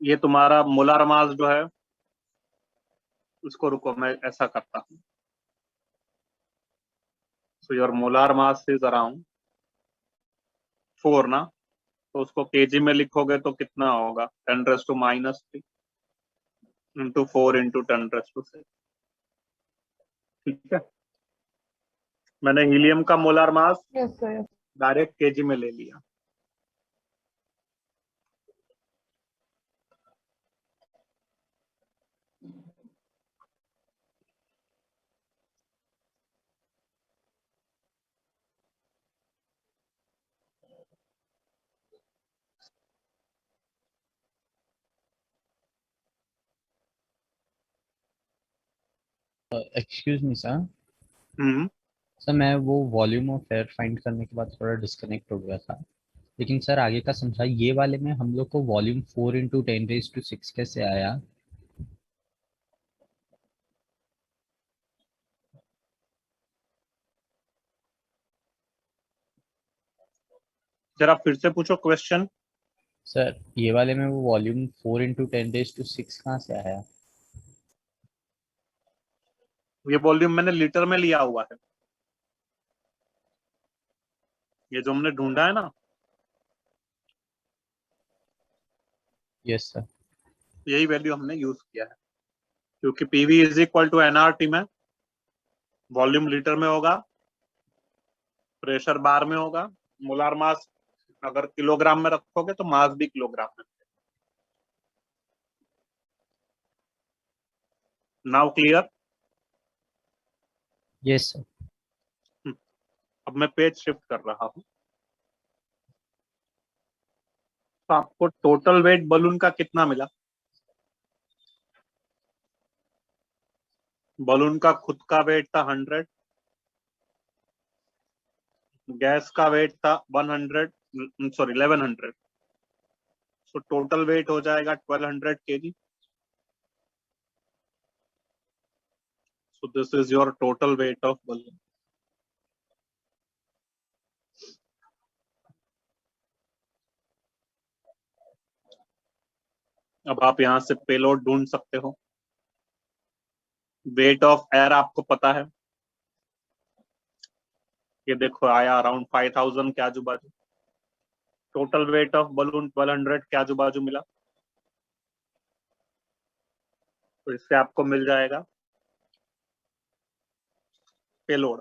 ये तुम्हारा मोलार मास जो है उसको रुको मैं ऐसा करता हूँ। So your molar mass is around 4 ना, तो उसको केजी में लिखोगे तो कितना होगा? 10⁻³ into 4 into 10⁻⁶। ठीक है, मैंने हीलियम का molar mass yes sir, yes. Direct kg में ले लिया। Excuse me sir. Hmm sir मैं वो वॉल्यूम ऑफ एयर फाइंड करने के बाद थोड़ा डिस्कनेक्ट हो गया था, लेकिन सर आगे का समझा। ये वाले में हम लोग को वॉल्यूम 4 into 10⁻⁶ कैसे आया? जरा फिर से पूछो क्वेश्चन। सर ये वाले में वो वॉल्यूम 4 into 10⁻⁶ कहाँ से आया? ये वॉल्यूम मैंने लीटर में लिया हुआ है, ये जो हमने ढूंढा है ना, यस सर। यही वैल्यू हमने यूज किया है, क्योंकि PV is equal to NRT में वॉल्यूम लीटर में होगा, प्रेशर बार में होगा, मोलार मास अगर किलोग्राम में रखोगे तो मास भी किलोग्राम में। Now clear? Yes sir. अब मैं पेज शिफ्ट कर रहा हूं। तो आपको टोटल वेट बलून का कितना मिला? बलून का खुद का वेट था 100, गैस का वेट था 1100, सो टोटल वेट हो जाएगा 1200 kg। So this is your total weight of balloon. अब आप यहां से पेलोड ढूंढ सकते हो। वेट ऑफ एयर आपको पता है, ये देखो आया अराउंड 5000 के आजू बाजू। टोटल वेट ऑफ बलून 1200 के आजू बाजू मिला, तो इससे आपको मिल जाएगा पेलोड।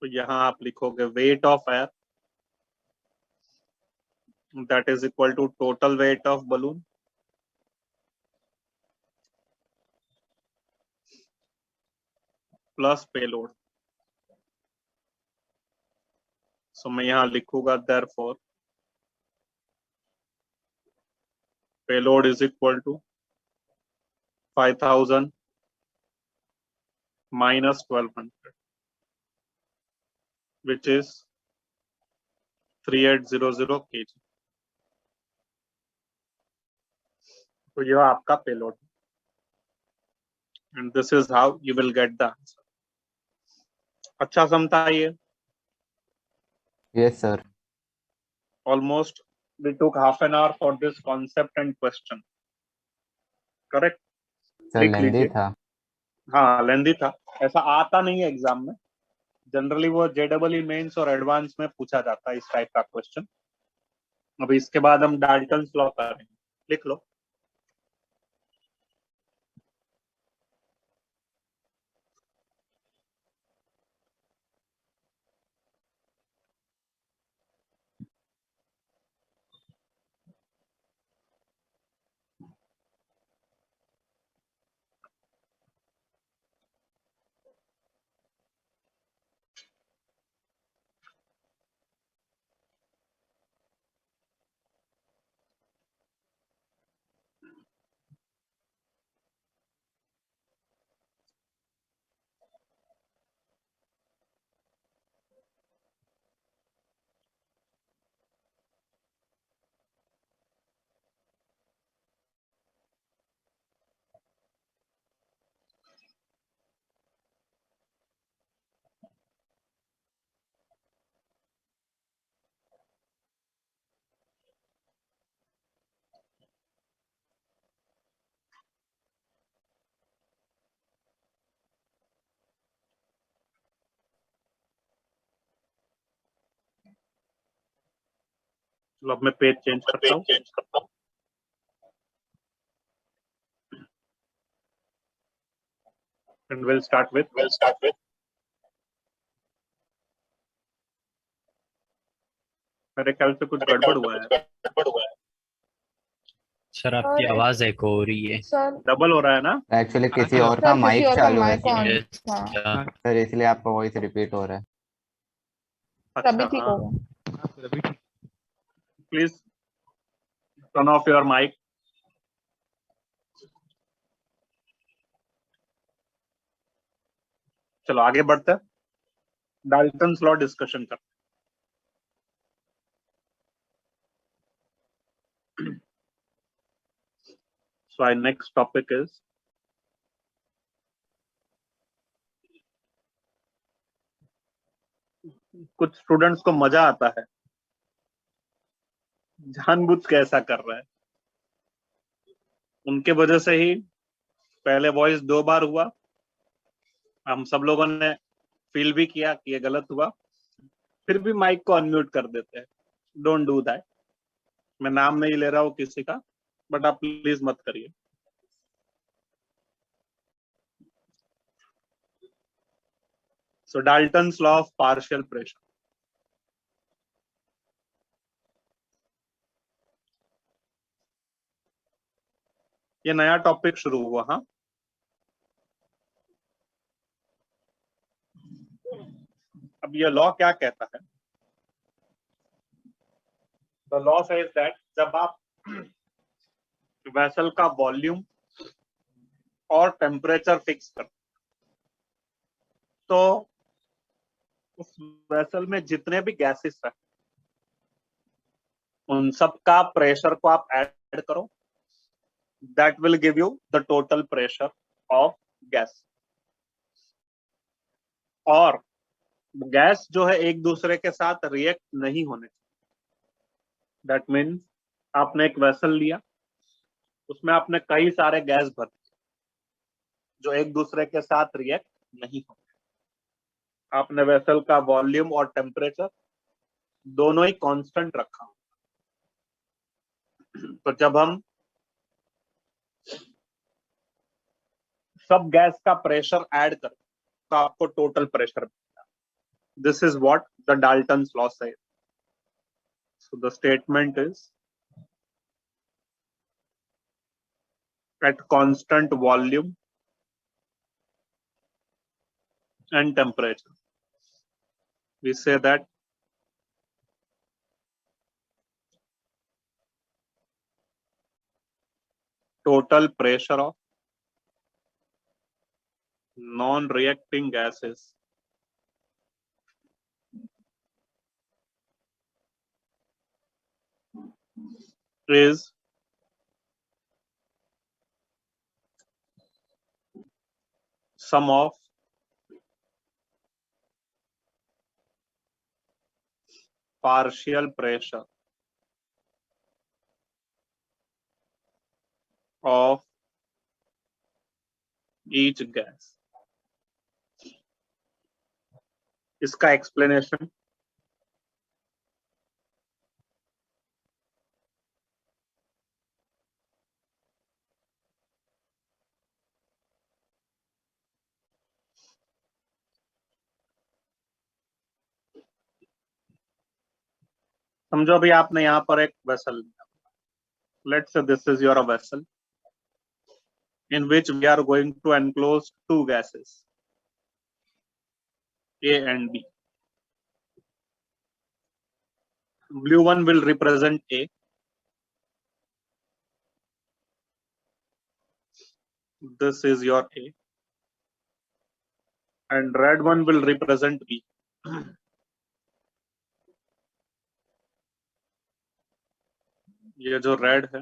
तो यहां आप लिखोगे wait of air, that is equal to total weight of balloon plus payload. So मैं यहां लिखूंगा therefore payload is equal to 5000 minus 1200, which is 3800 kg. तो यह आपका payload, and this is how you will get the answer. अच्छा समझा ये? Yes, sir. Almost we took half an hour for this concept and question. Correct? Sir, लिख लेंदी लीजिए। था। हाँ लेंदी था, ऐसा आता नहीं है एग्जाम में। जनरली वो जेडबल मेंस और एडवांस में पूछा जाता है इस टाइप का क्वेश्चन। अभी इसके बाद हम डाल्टन्स लॉ करेंगे, लिख लो। चलो अब मैं पेज चेंज करता हूँ। And we'll start with मेरे ख्याल से कुछ गड़बड़ हुआ है। सर आपकी सर, आवाज एको हो रही है। सर डबल हो रहा है ना? एक्चुअली किसी हाँ, और सर का किसी माइक और का चालू है माइक ऑन Yes, था। हाँ। सर, इसलिए आपका वॉइस रिपीट हो रहा है। अभी अच्छा ठीक हाँ, होगा। Please turn off your mic. चलो आगे बढ़ते हैं, डाल्टन्स लॉ डिस्कशन करते हैं। So our next topic is कुछ स्टूडेंट्स को मजा आता है, जानबूझ के ऐसा कर रहा है, उनके वजह से ही पहले वॉइस 2 बार हुआ। हम सब लोगों ने फील भी किया कि ये गलत हुआ, फिर भी माइक को अनम्यूट कर देते हैं। Don't do that. मैं नाम नहीं ले रहा हूँ किसी का, बट आप प्लीज मत करिए। So Dalton's law of partial pressure. ये नया टॉपिक शुरू हुआ। हाँ, अब ये लॉ क्या कहता है? द लॉ सेज दैट जब आप वेसल का वॉल्यूम और टेम्परेचर फिक्स कर, तो उस वेसल में जितने भी गैसेस हैं उन सब का प्रेशर को आप ऐड करो that will give you the total pressure of gas. और गैस जो है एक दूसरे के साथ रिएक्ट नहीं होने, दैट मीन्स आपने एक वेसल लिया, उसमें आपने कई सारे गैस भर दिए जो एक दूसरे के साथ रिएक्ट नहीं होंगे। आपने वेसल का वॉल्यूम और टेम्परेचर दोनों ही कांस्टेंट रखा। तो जब हम सब गैस का प्रेशर ऐड करें तो आपको टोटल प्रेशर मिलता है। This is what the Dalton's law says. So the statement is at constant volume and temperature, we say that total pressure of non-reacting gases is sum of partial pressure of each gas. इसका explanation समझो। अभी आपने यहाँ पर एक vessel, let's say this is your vessel in which we are going to enclose two gases, A and B. Blue one will represent A, this is your A, and red one will represent B. ये जो red है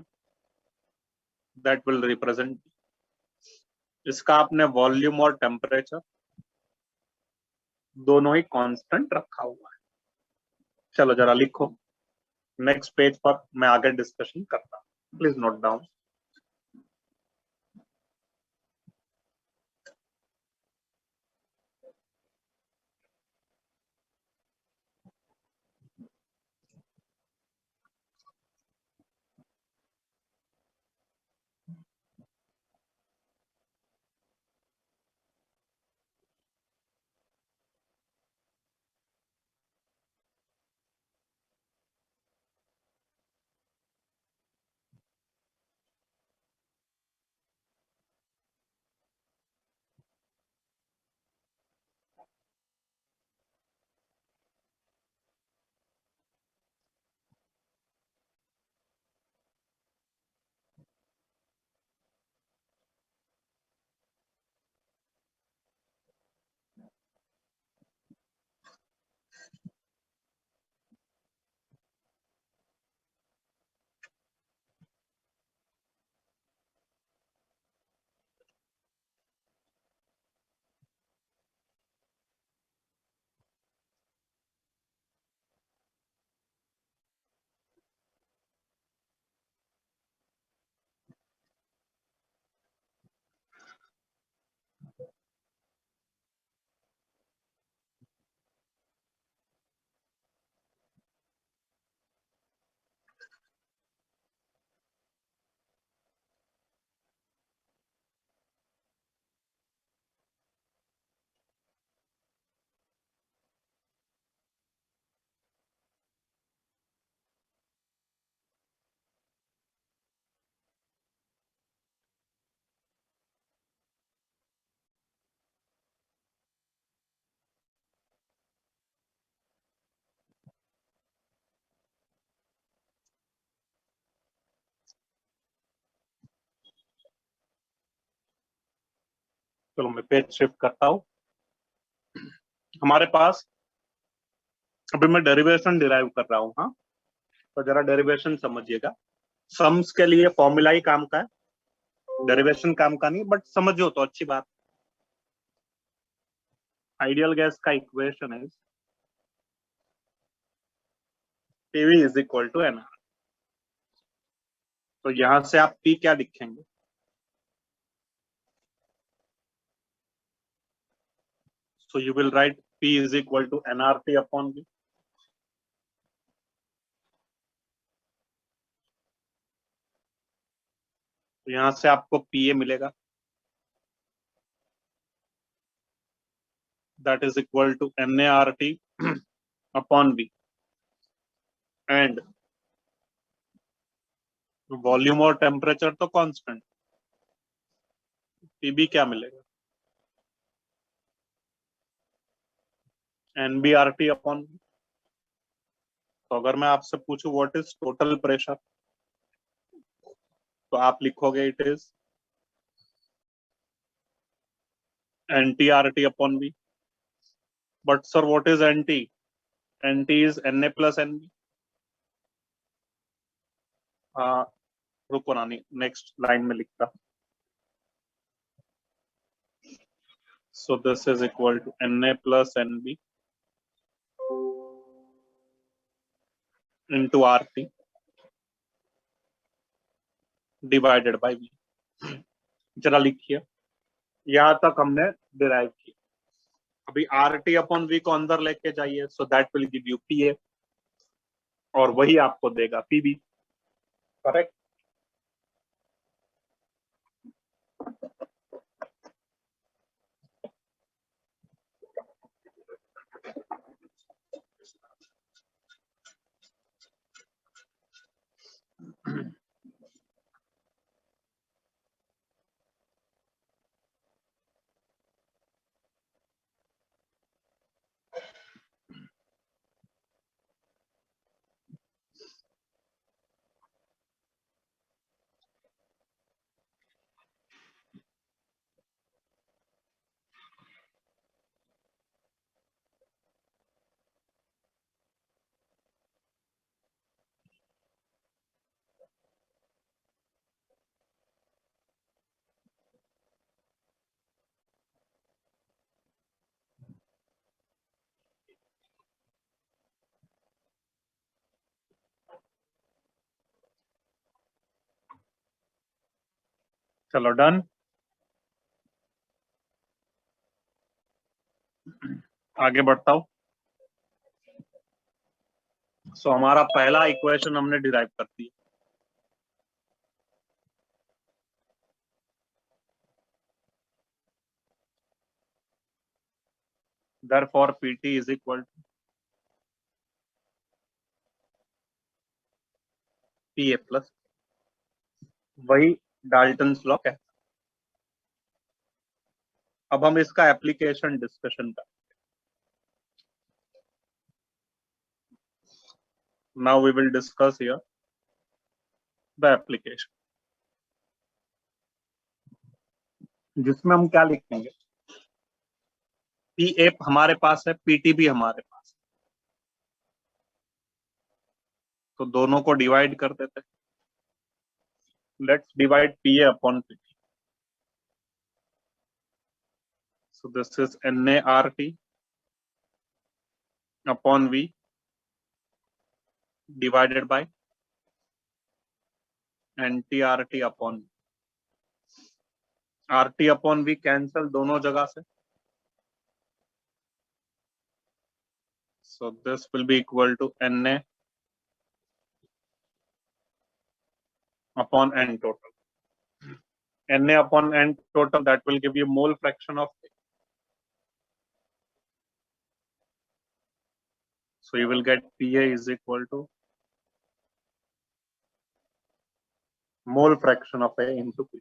that will represent B. इसका आपने volume और temperature दोनों ही constant रखा हुआ है। चलो जरा लिखो, नेक्स्ट पेज पर मैं आगे डिस्कशन करता हूं। Please note down. चलो मैं पेज शिफ्ट करता हूं। हमारे पास अभी मैं डेरिवेशन डिराइव कर रहा हूं। हाँ, तो जरा डेरिवेशन समझिएगा। सम्स के लिए फॉर्मूला ही काम का है। डेरिवेशन काम का नहीं, बट समझो तो अच्छी बात। आइडियल गैस का इक्वेशन है PV is equal to NR. तो यहां से आप पी क्या लिखेंगे? So you will write P is equal to NRT upon B. तो यहां से आपको पीए मिलेगा, that is equal to NRT upon B, and volume और टेम्परेचर तो कांस्टेंट, पीबी क्या मिलेगा? NBRT upon. तो अगर मैं आपसे पूछूं व्हाट इज टोटल प्रेशर, तो आप लिखोगे it is NTRT upon B. But sir what is NT? NT is NA plus NB. रुको नानी, नेक्स्ट लाइन में लिखता। So this is equal to Na plus Nb into RT divided by V। जरा लिखिए, यहां तक हमने डिराइव किया। अभी RT अपॉन V को अंदर लेके जाइए, सो that will give you PA, और वही आपको देगा PB। करेक्ट? चलो डन। आगे बढ़ता हूं। सो हमारा पहला इक्वेशन हमने डिराइव कर दिया। Therefore PT is equal to PA plus, वही डाल्टन्स लॉ है। अब हम इसका एप्लीकेशन डिस्कशन करें। Now we will discuss here the application, जिसमें हम क्या लिखेंगे? PA हमारे पास है, PT भी हमारे पास है, तो दोनों को डिवाइड कर देते हैं। Let's divide PA upon PT. So this is NART upon V divided by NTRT upon V. RT upon V cancel दोनों जगह से, so this will be equal to Na upon N total. Na upon N total, that will give you mole fraction of A. So you will get PA is equal to mole fraction of A into P.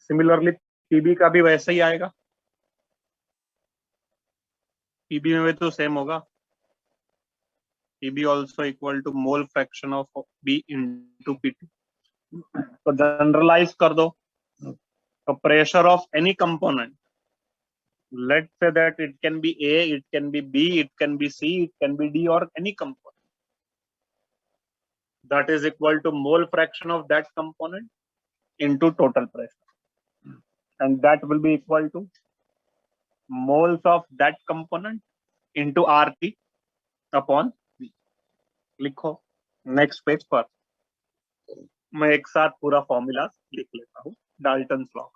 Similarly PB का भी वैसा ही आएगा। PB में भी तो same होगा, PB also equal to mole fraction of B into PT. तो generalise कर दो, तो pressure of any component, let's say that it can be A, it can be B, it can be C, it can be D, or any component. that is equal to mole fraction of that component into total pressure, and that will be equal to moles of that component into RT upon V. लिखो next page पर। मैं एक साथ पूरा formula लिख लेता हूँ, Dalton's law.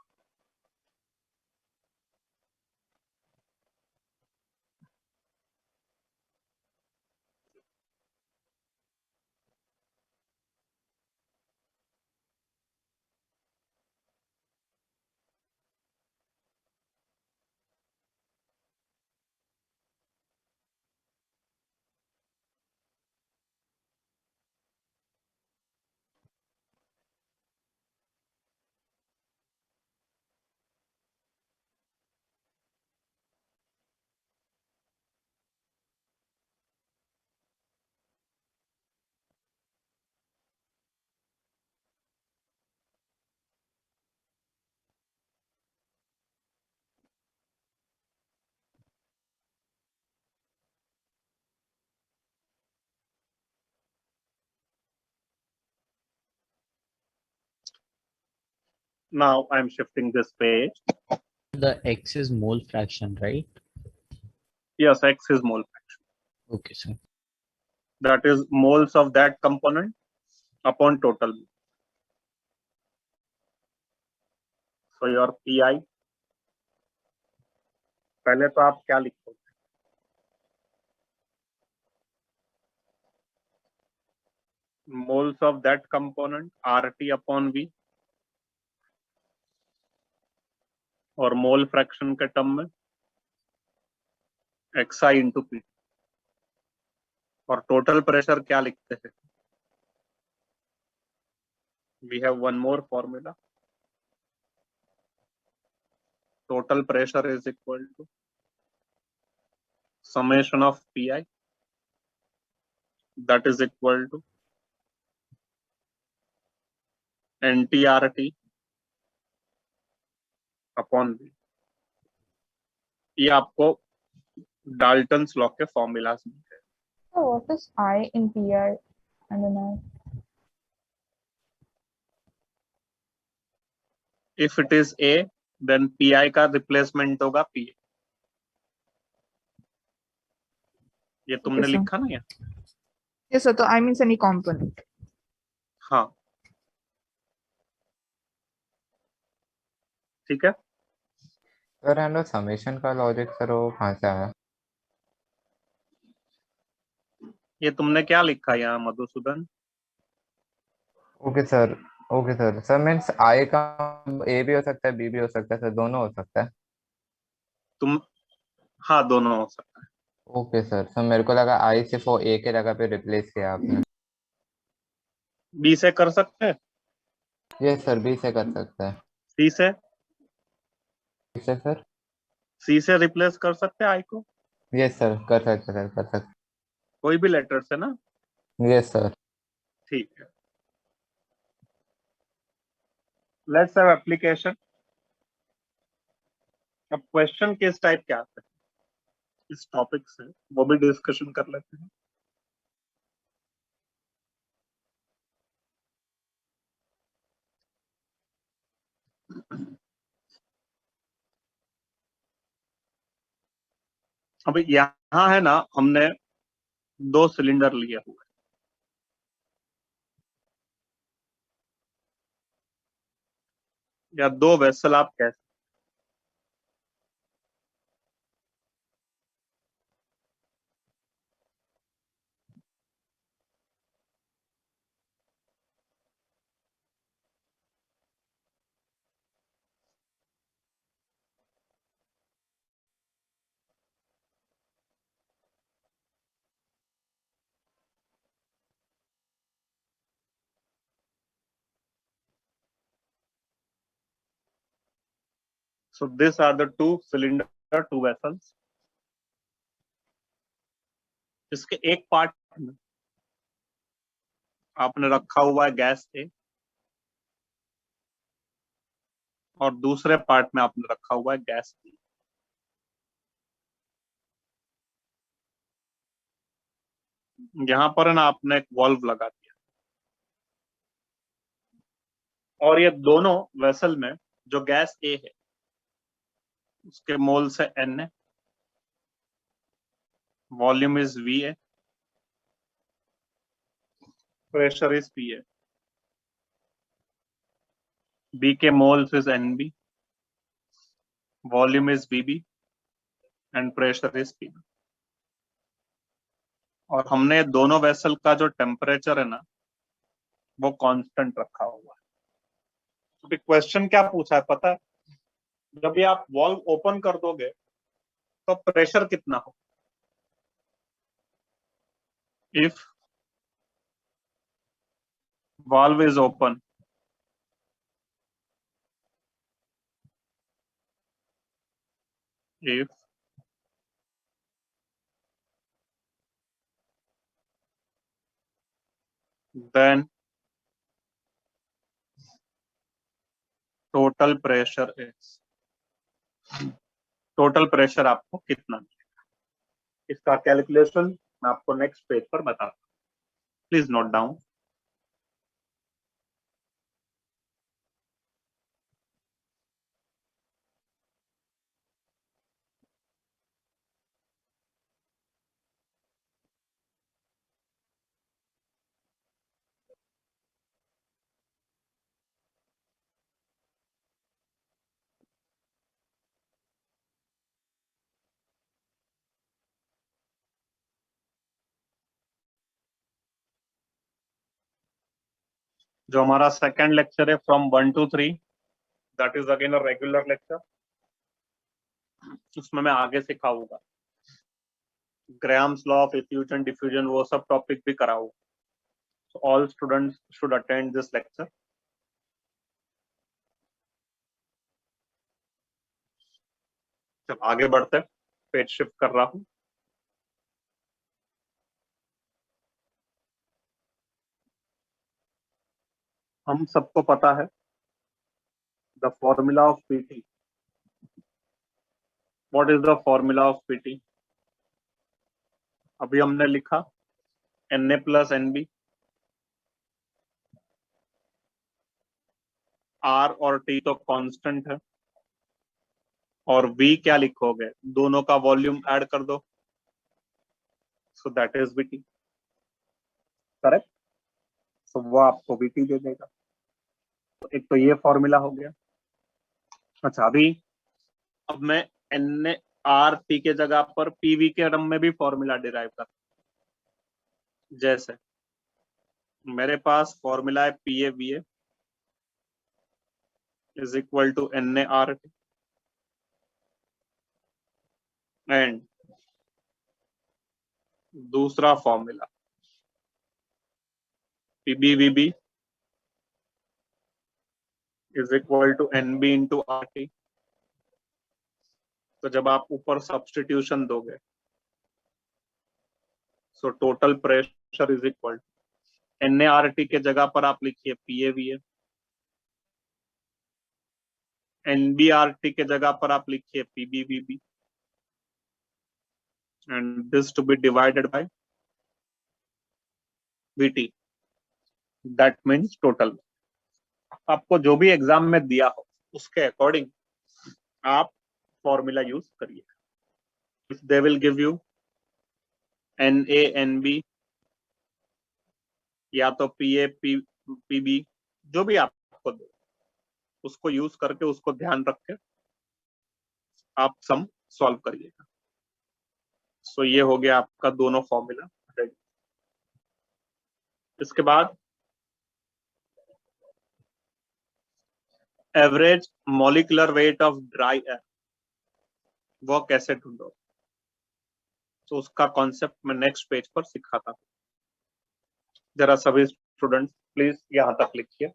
Now I'm shifting this page. The X is mole fraction, right? Yes, X is mole fraction. Okay, sir. That is moles of that component upon total. So your PI, पहले तो आप क्या लिखोगे? Moles of that component RT upon V, और mole fraction के term में XI into P, और total pressure क्या लिखते हैं? We have one more formula. Total pressure is equal to summation of PI, that is equal to NTRT upon V। ये आपको Dalton's law के फॉर्मूलास मिलते हैं। So what is I in PI and in I? If it is A, then PI का replacement होगा PA। ये तुमने Okay, sir. लिखा ना ये? Yes, sir. So I means any component. हाँ, ठीक है। सर एंड समेशन का लॉजिक सर वो कहाँ से आया? ये तुमने क्या लिखा यहाँ Madhusudan? Okay sir, okay sir. Sir means I का ए भी हो सकता है, बी भी हो सकता है सर, दोनों हो सकता है। तुम, हाँ दोनों हो सकता है। Okay sir. सर मेरे को लगा आई सिर्फ वो ए के जगह पे रिप्लेस किया आपने। बी से कर सकते हैं, यस सर, बी से कर सकता है। सी से, सर सी से रिप्लेस कर सकते हैं आई को, यस सर, कर सकते सर, कर सकते। कोई भी लेटर से ना? Yes sir. ठीक है। Let's have application. अब क्वेश्चन किस टाइप के आते हैं इस टॉपिक से, वो भी डिस्कशन कर लेते हैं। अभी यहाँ है ना, हमने 2 सिलेंडर लिए हुए, या 2 वेसल आप कह सकते। So these are the 2 cylinder, 2 vessels. इसके एक पार्ट में आपने रखा हुआ है गैस ए, और दूसरे पार्ट में आपने रखा हुआ है गैस बी। यहाँ पर ना आपने एक वॉल्व लगा दिया, और ये दोनों वेसल में जो गैस ए है उसके मोल्स है n है, वॉल्यूम इज V है, प्रेशर इज P है, B के moles is NB, volume is VB and pressure is P। और हमने दोनों वेसल का जो टेम्परेचर है ना वो कांस्टेंट रखा हुआ है। क्वेश्चन क्या पूछा है पता है? जब ये आप वॉल्व ओपन कर दोगे तो प्रेशर कितना हो? If valve is open, if then total pressure is, total pressure आपको कितना मिलेगा? इसका कैलकुलेशन मैं आपको नेक्स्ट पेज पर बताता हूँ, प्लीज नोट डाउन। जो हमारा सेकेंड लेक्चर है from 1 to 3, that is again a regular lecture. उसमें मैं आगे सिखाऊंगा grams law of effusion diffusion, वो सब टॉपिक भी कराऊंगा। So all students should attend this lecture. जब आगे बढ़ते हैं, पेज शिफ्ट कर रहा हूं। हम सबको पता है the formula of PT. What is the formula of PT? अभी हमने लिखा Na प्लस Nb, R और T तो कांस्टेंट है, और V क्या लिखोगे? दोनों का वॉल्यूम ऐड कर दो, so that is Vt, correct? So वो आपको Vt दे देगा। तो एक तो ये फॉर्मूला हो गया। अच्छा, अभी अब मैं NRT के जगह पर PV के टर्म में भी फॉर्मूला डिराइव कर, जैसे मेरे पास फॉर्मूला है PAVA is equal to NART and दूसरा formula PBVB is equal to NB into RT। तो जब आप ऊपर सब्स्टिट्यूशन दोगे, so total pressure is equal to NART के जगह पर आप लिखिए PAVA, NBRT के जगह पर आप लिखिए PBVB, and this to be divided by VT, that means total. आपको जो भी एग्जाम में दिया हो उसके अकॉर्डिंग आप फॉर्मूला यूज करिए। If they will give you NA NB या तो PAPB, जो भी आपको दे उसको यूज करके, उसको ध्यान रख के आप सम सॉल्व करिएगा। सो ये हो गया आपका दोनों फॉर्मूला रेडी। इसके बाद average molecular weight of dry air, वो कैसे ढूंढो? तो उसका कॉन्सेप्ट मैं नेक्स्ट पेज पर सिखाता हूँ। जरा सभी स्टूडेंट्स प्लीज यहां तक लिखिए।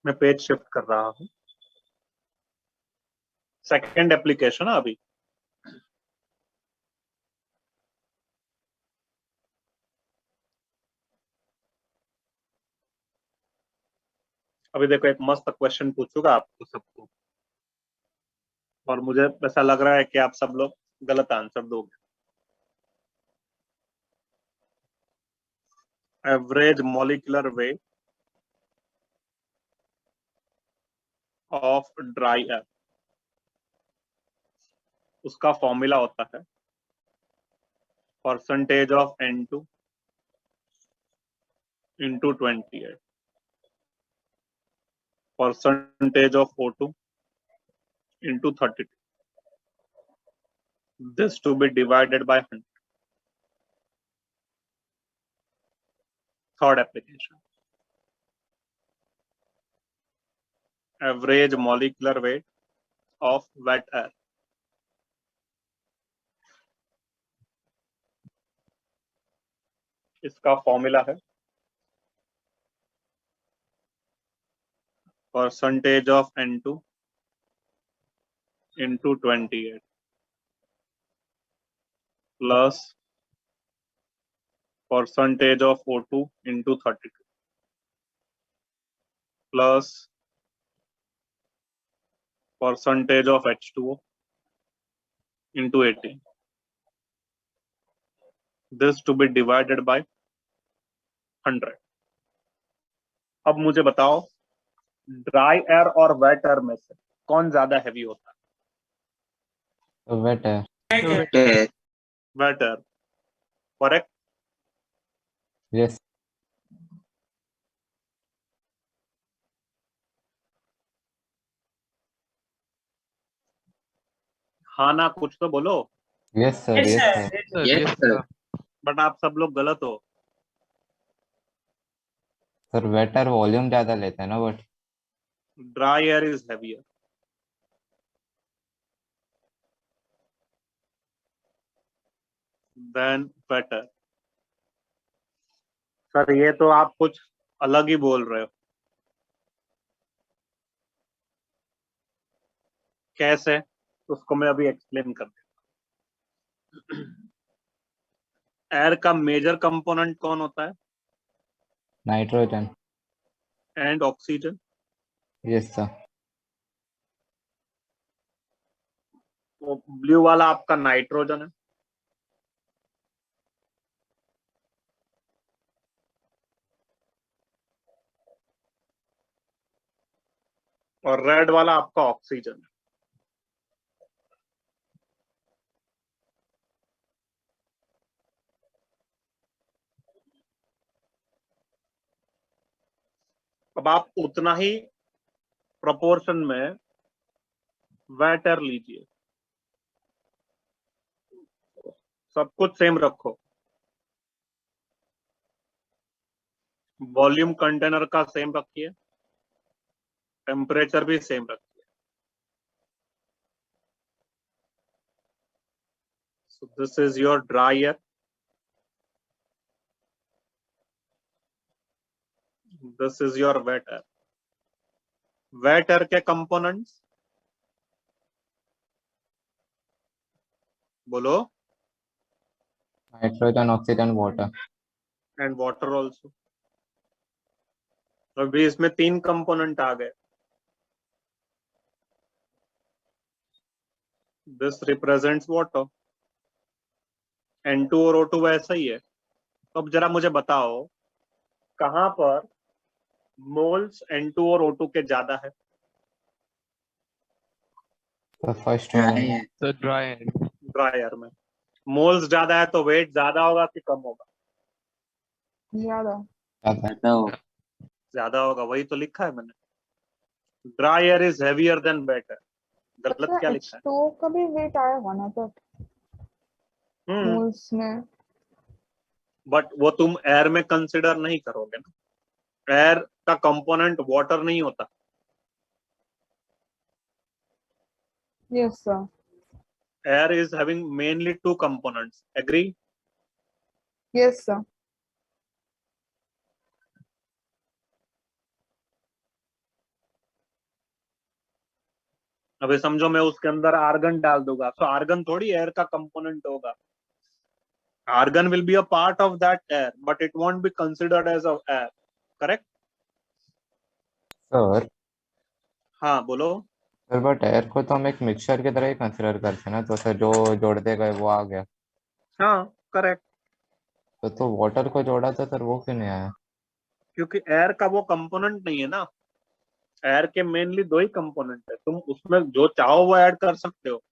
मैं पेज शिफ्ट कर रहा हूं। सेकंड एप्लीकेशन अभी। अभी देखो एक मस्त क्वेश्चन पूछूंगा आपको सबको, और मुझे ऐसा लग रहा है कि आप सब लोग गलत आंसर दोगे। Average molecular weight of dry air, उसका फॉर्मूला होता है percentage of N2 into 28, percentage of O2 into 32. This to be divided by 100. Third application. Average molecular weight of wet air. इसका फॉर्मूला है percentage of N2 into 28 plus percentage of O2 into 32 plus percentage of H2O into 18. This to be divided by 100. अब मुझे बताओ dry air और wait air में से कौन ज्यादा हैवी होता तो वेट है। है? Wet air. करेक्ट। यस। हाँ ना कुछ तो बोलो। Yes sir, Yes, yes sir. Sir. Yes, sir. Yes, sir. But आप सब लोग गलत हो। सर वेटर वॉल्यूम ज्यादा लेते हैं ना, but dry air is heavier. Than wet air. Sir ये तो आप कुछ अलग ही बोल रहे हो। कैसे? उसको मैं अभी एक्सप्लेन कर देता। एयर का मेजर कंपोनेंट कौन होता है? Nitrogen. And oxygen. Yes sir. वो ब्लू वाला आपका नाइट्रोजन है, और रेड वाला आपका ऑक्सीजन है। अब आप उतना ही प्रोपोर्शन में वेट एयर लीजिए, सब कुछ सेम रखो। वॉल्यूम कंटेनर का सेम रखिए, टेम्परेचर भी सेम रखिए। So this is your dry air, this is your wet air. Wet air के कंपोनेंट्स बोलो। Nitrogen, oxygen, water. And water also. अभी इसमें 3 कंपोनेंट आ गए। This represents water. N2 और O2 वैसा ही है। तो अब जरा मुझे बताओ कहां पर मोल्स N2 और O2 के ज्यादा है? तो फर्स्ट Dry वाला। air. So dry air. Dry air में मोल्स ज्यादा है तो वेट ज्यादा होगा कि कम होगा? ज्यादा। ज्यादा। ज्यादा हो. ज्यादा होगा, वही तो लिखा है मैंने। Dry air is heavier than wet air. गलत उसमें क्या लिखा है? H2O का भी वेट आएगा ना तो मोल्स में। बट वो तुम एयर में कंसिडर नहीं करोगे ना। एयर का कंपोनेंट वाटर नहीं होता। Yes sir. Air is having mainly 2 components. Agree? Yes sir. अभी समझो मैं उसके अंदर आर्गन डाल दूंगा, तो आर्गन थोड़ी एयर का कंपोनेंट होगा। Argon will be a part of that air, but it won't be considered as a air. Correct? Sir हाँ बोलो। सर बट एयर को तो हम एक मिक्सचर की तरह ही कंसिडर करते हैं ना, तो सर जो जोड़ते गए वो आ गया। हाँ करेक्ट, तो वाटर को जोड़ा था सर, वो क्यों नहीं आया? क्योंकि एयर का वो कंपोनेंट नहीं है ना। एयर के मेनली दो ही कंपोनेंट है, तुम उसमें जो चाहो वो ऐड कर सकते हो,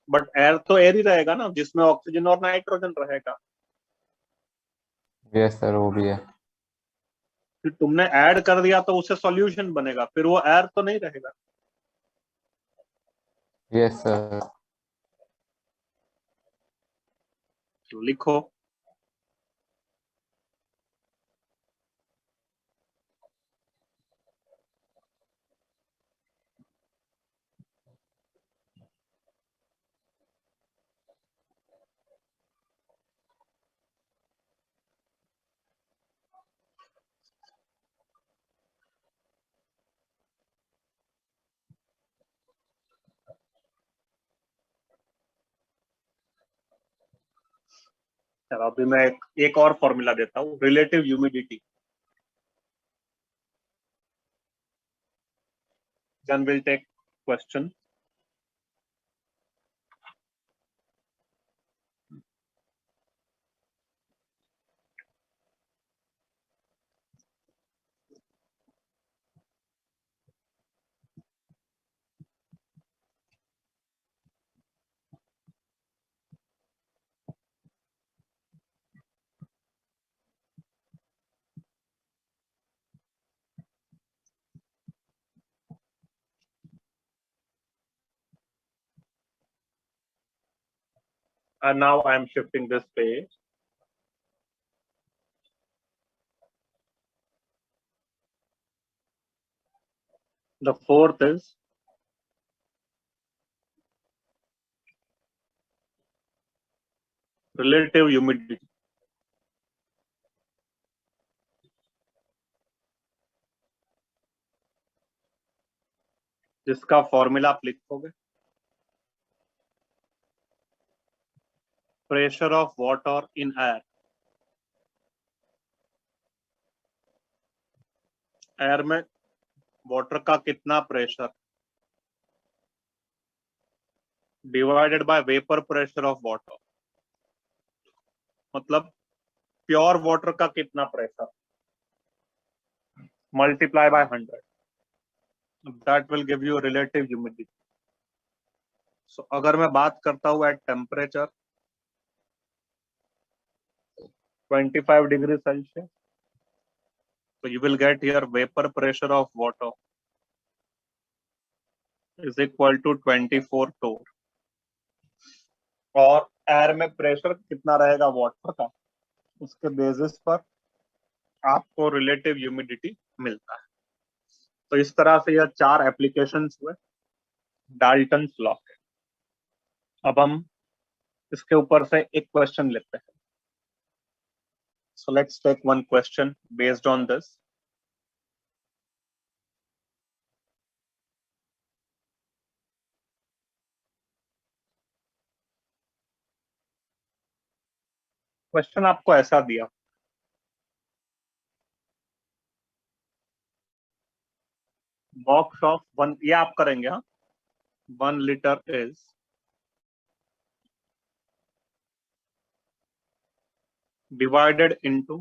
बट एयर तो एयर ही रहेगा ना, जिसमें ऑक्सीजन और नाइट्रोजन रहेगा। यस सर, वो भी है। फिर तुमने ऐड कर दिया तो उससे सॉल्यूशन बनेगा, फिर वो एयर तो नहीं रहेगा। Yes sir. तो लिखो। चलो अभी मैं एक और फॉर्मूला देता हूँ, relative humidity. Then will take question. And now I am shifting this page. The fourth is relative humidity. जिसका फॉर्मूला आप लिखोगे, pressure of water in air. Air में वाटर का कितना pressure divided by vapour pressure of water, मतलब pure water का कितना pressure multiply by 100, that will give you relative humidity. So अगर मैं बात करता हूँ at temperature 25 degree Celsius, so you will get here vapor pressure of water is equal to 24 torr, और air में प्रेशर कितना रहेगा वाटर का, उसके बेसिस पर आपको रिलेटिव ह्यूमिडिटी मिलता है। तो इस तरह से यह 4 एप्लीकेशंस हुए डाल्टन्स लॉ के। अब हम इसके ऊपर से एक क्वेश्चन लेते हैं। So let's take one question based on this. Question आपको ऐसा दिया, बॉक्स ऑफ 1, ये आप करेंगे हाँ, 1 liter is divided into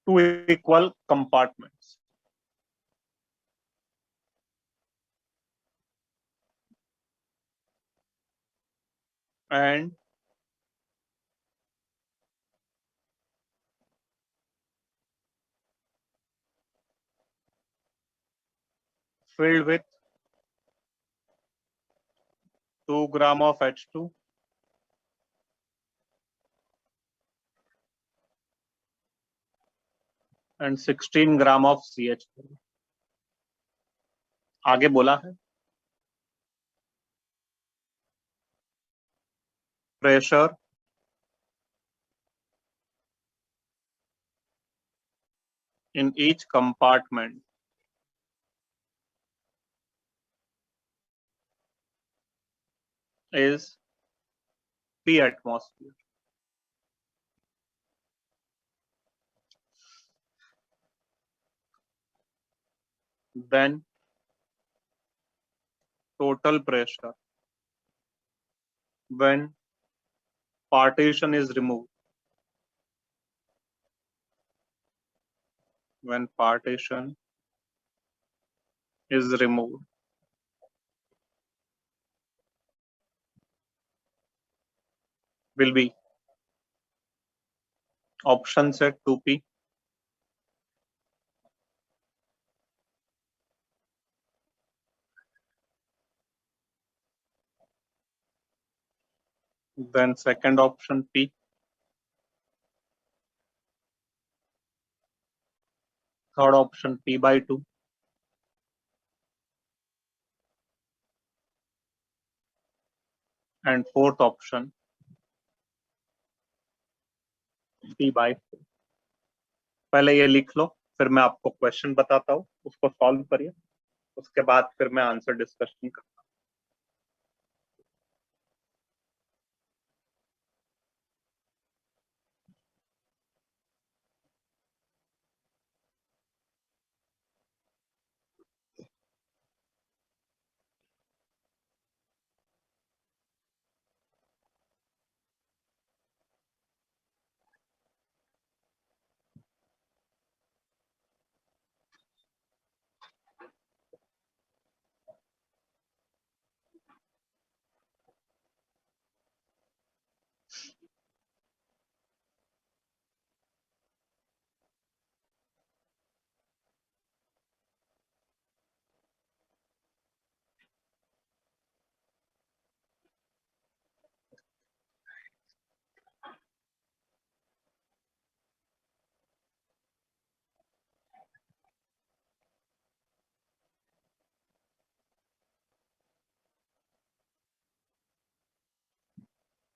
2 equal compartments, and filled with 2 gram of H2 and 16 gram of CH4। आगे बोला है pressure in each compartment is P atmosphere. Then total pressure when partition is removed. When partition is removed will be option set 2P, then second option P, third option P by 2, and fourth option P by 4. पहले ये लिख लो, फिर मैं आपको question बताता हूँ, उसको solve करिए, उसके बाद फिर मैं आंसर डिस्कशन करता हूँ.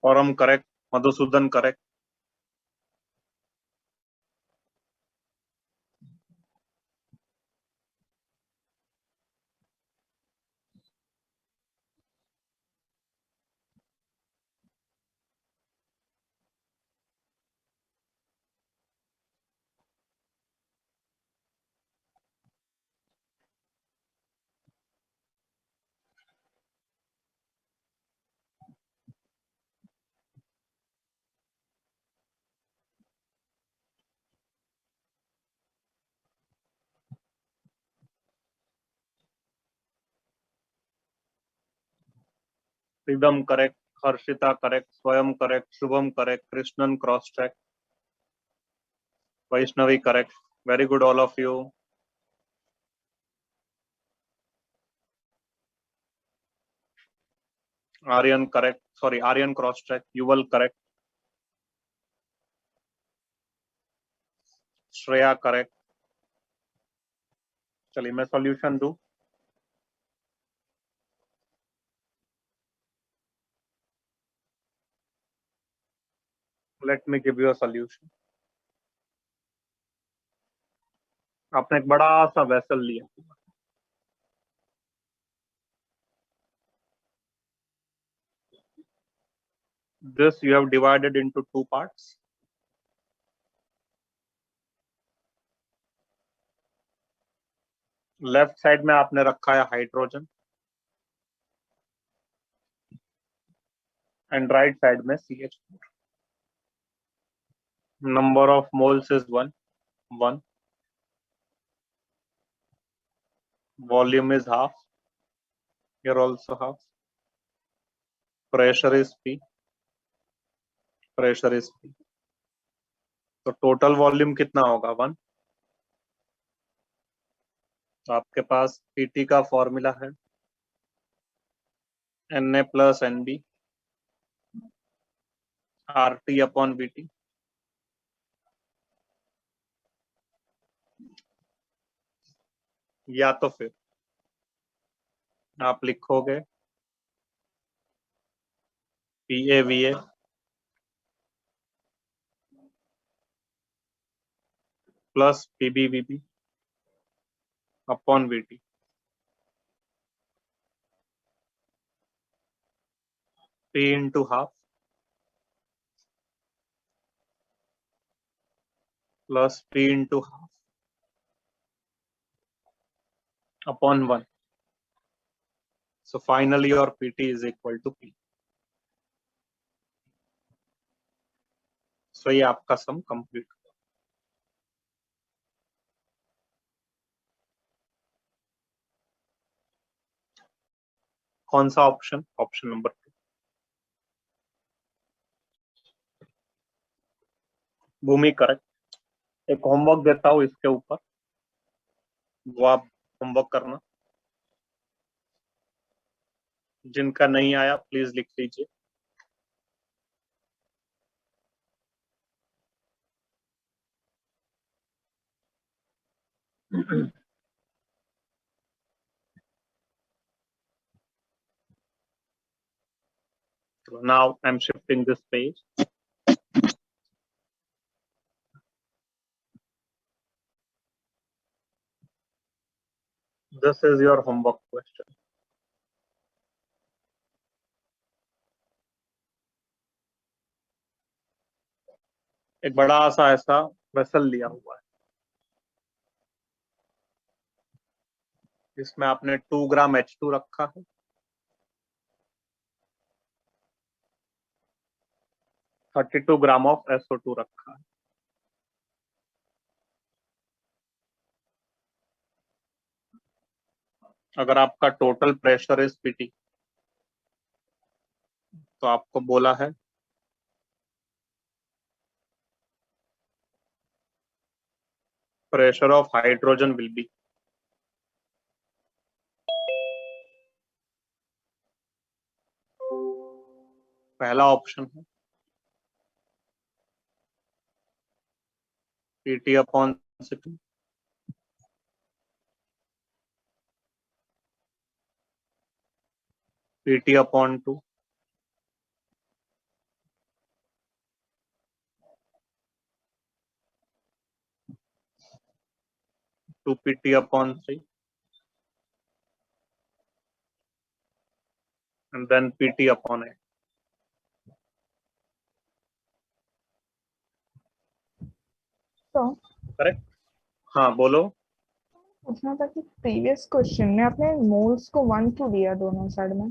और हम correct, Madhusudan correct. Pritam correct, Harshita correct, Swayam correct, Shubham correct, Krishnan cross track, Vaishnavi correct. Very good all of you. Aryan correct, sorry Aryan cross track, Yuval correct, Shreya correct. चलिए मैं सॉल्यूशन दूं. Let me give you a solution. आपने एक बड़ा सा वेसल लिया, this you have divided into two parts. Left side में आपने रखा है हाइड्रोजन एंड राइट साइड में CH4. Number of moles is 1. Volume is half, here also half. Pressure is P. Pressure is P. तो total volume कितना होगा 1. आपके पास PT का फॉर्मूला है Na plus NB RT upon VT. या तो फिर आप लिखोगे PAVA plus PBVB upon VT. P into half plus P into half upon 1. So finally your PT is equal to P. So ये आपका सम कंप्लीट। कौन सा ऑप्शन? Option number 2। भूमि correct. एक होमवर्क देता हूं इसके ऊपर, वो आप होमवर्क करना। जिनका नहीं आया प्लीज लिख लीजिए। So now I'm shifting this page. This is your homework question. एक बड़ा सा ऐसा वेसल लिया हुआ है, जिसमें आपने 2 ग्राम H2 रखा है, 32 ग्राम ऑफ SO2 रखा है। अगर आपका टोटल प्रेशर इज PT, तो आपको बोला है pressure of hydrogen will be, पहला ऑप्शन है PT upon 6, PT upon 2, 2 PT upon 3, and then PT upon 8. तो करेक्ट? हाँ बोलो। पूछना था कि प्रीवियस क्वेश्चन में आपने मोल्स को 1 क्यों दिया दोनों साइड में?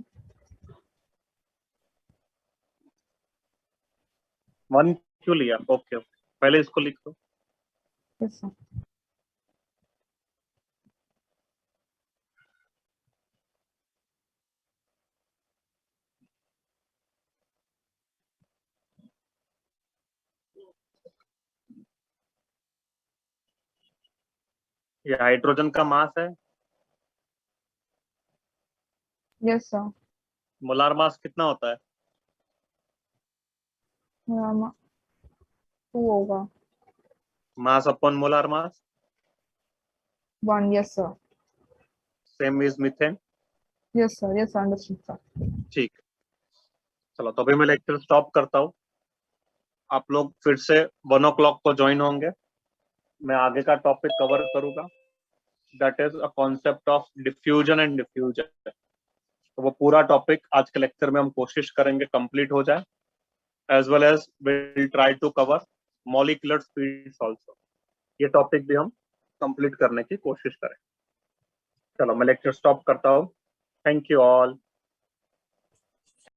1 क्यों लिया? ओके ओके, पहले इसको लिख दो। Yes sir. ये हाइड्रोजन का मास है। Yes sir. मोलार मास कितना होता है? 2 होगा। मास upon molar mass 1। Yes sir. Same is methane. Yes sir. Yes understood sir. ठीक, चलो तो अभी मैं लेक्चर स्टॉप करता हूँ। आप लोग फिर से 1 o'clock को ज्वाइन होंगे। मैं आगे का टॉपिक कवर करूंगा, that is a concept of diffusion and diffusion. तो वो पूरा टॉपिक आज के लेक्चर में हम कोशिश करेंगे कंप्लीट हो जाए, as well as will try to cover molecular speeds also. ये टॉपिक भी हम कंप्लीट करने की कोशिश करें। चलो मैं लेक्चर स्टॉप करता हूँ। Thank you all.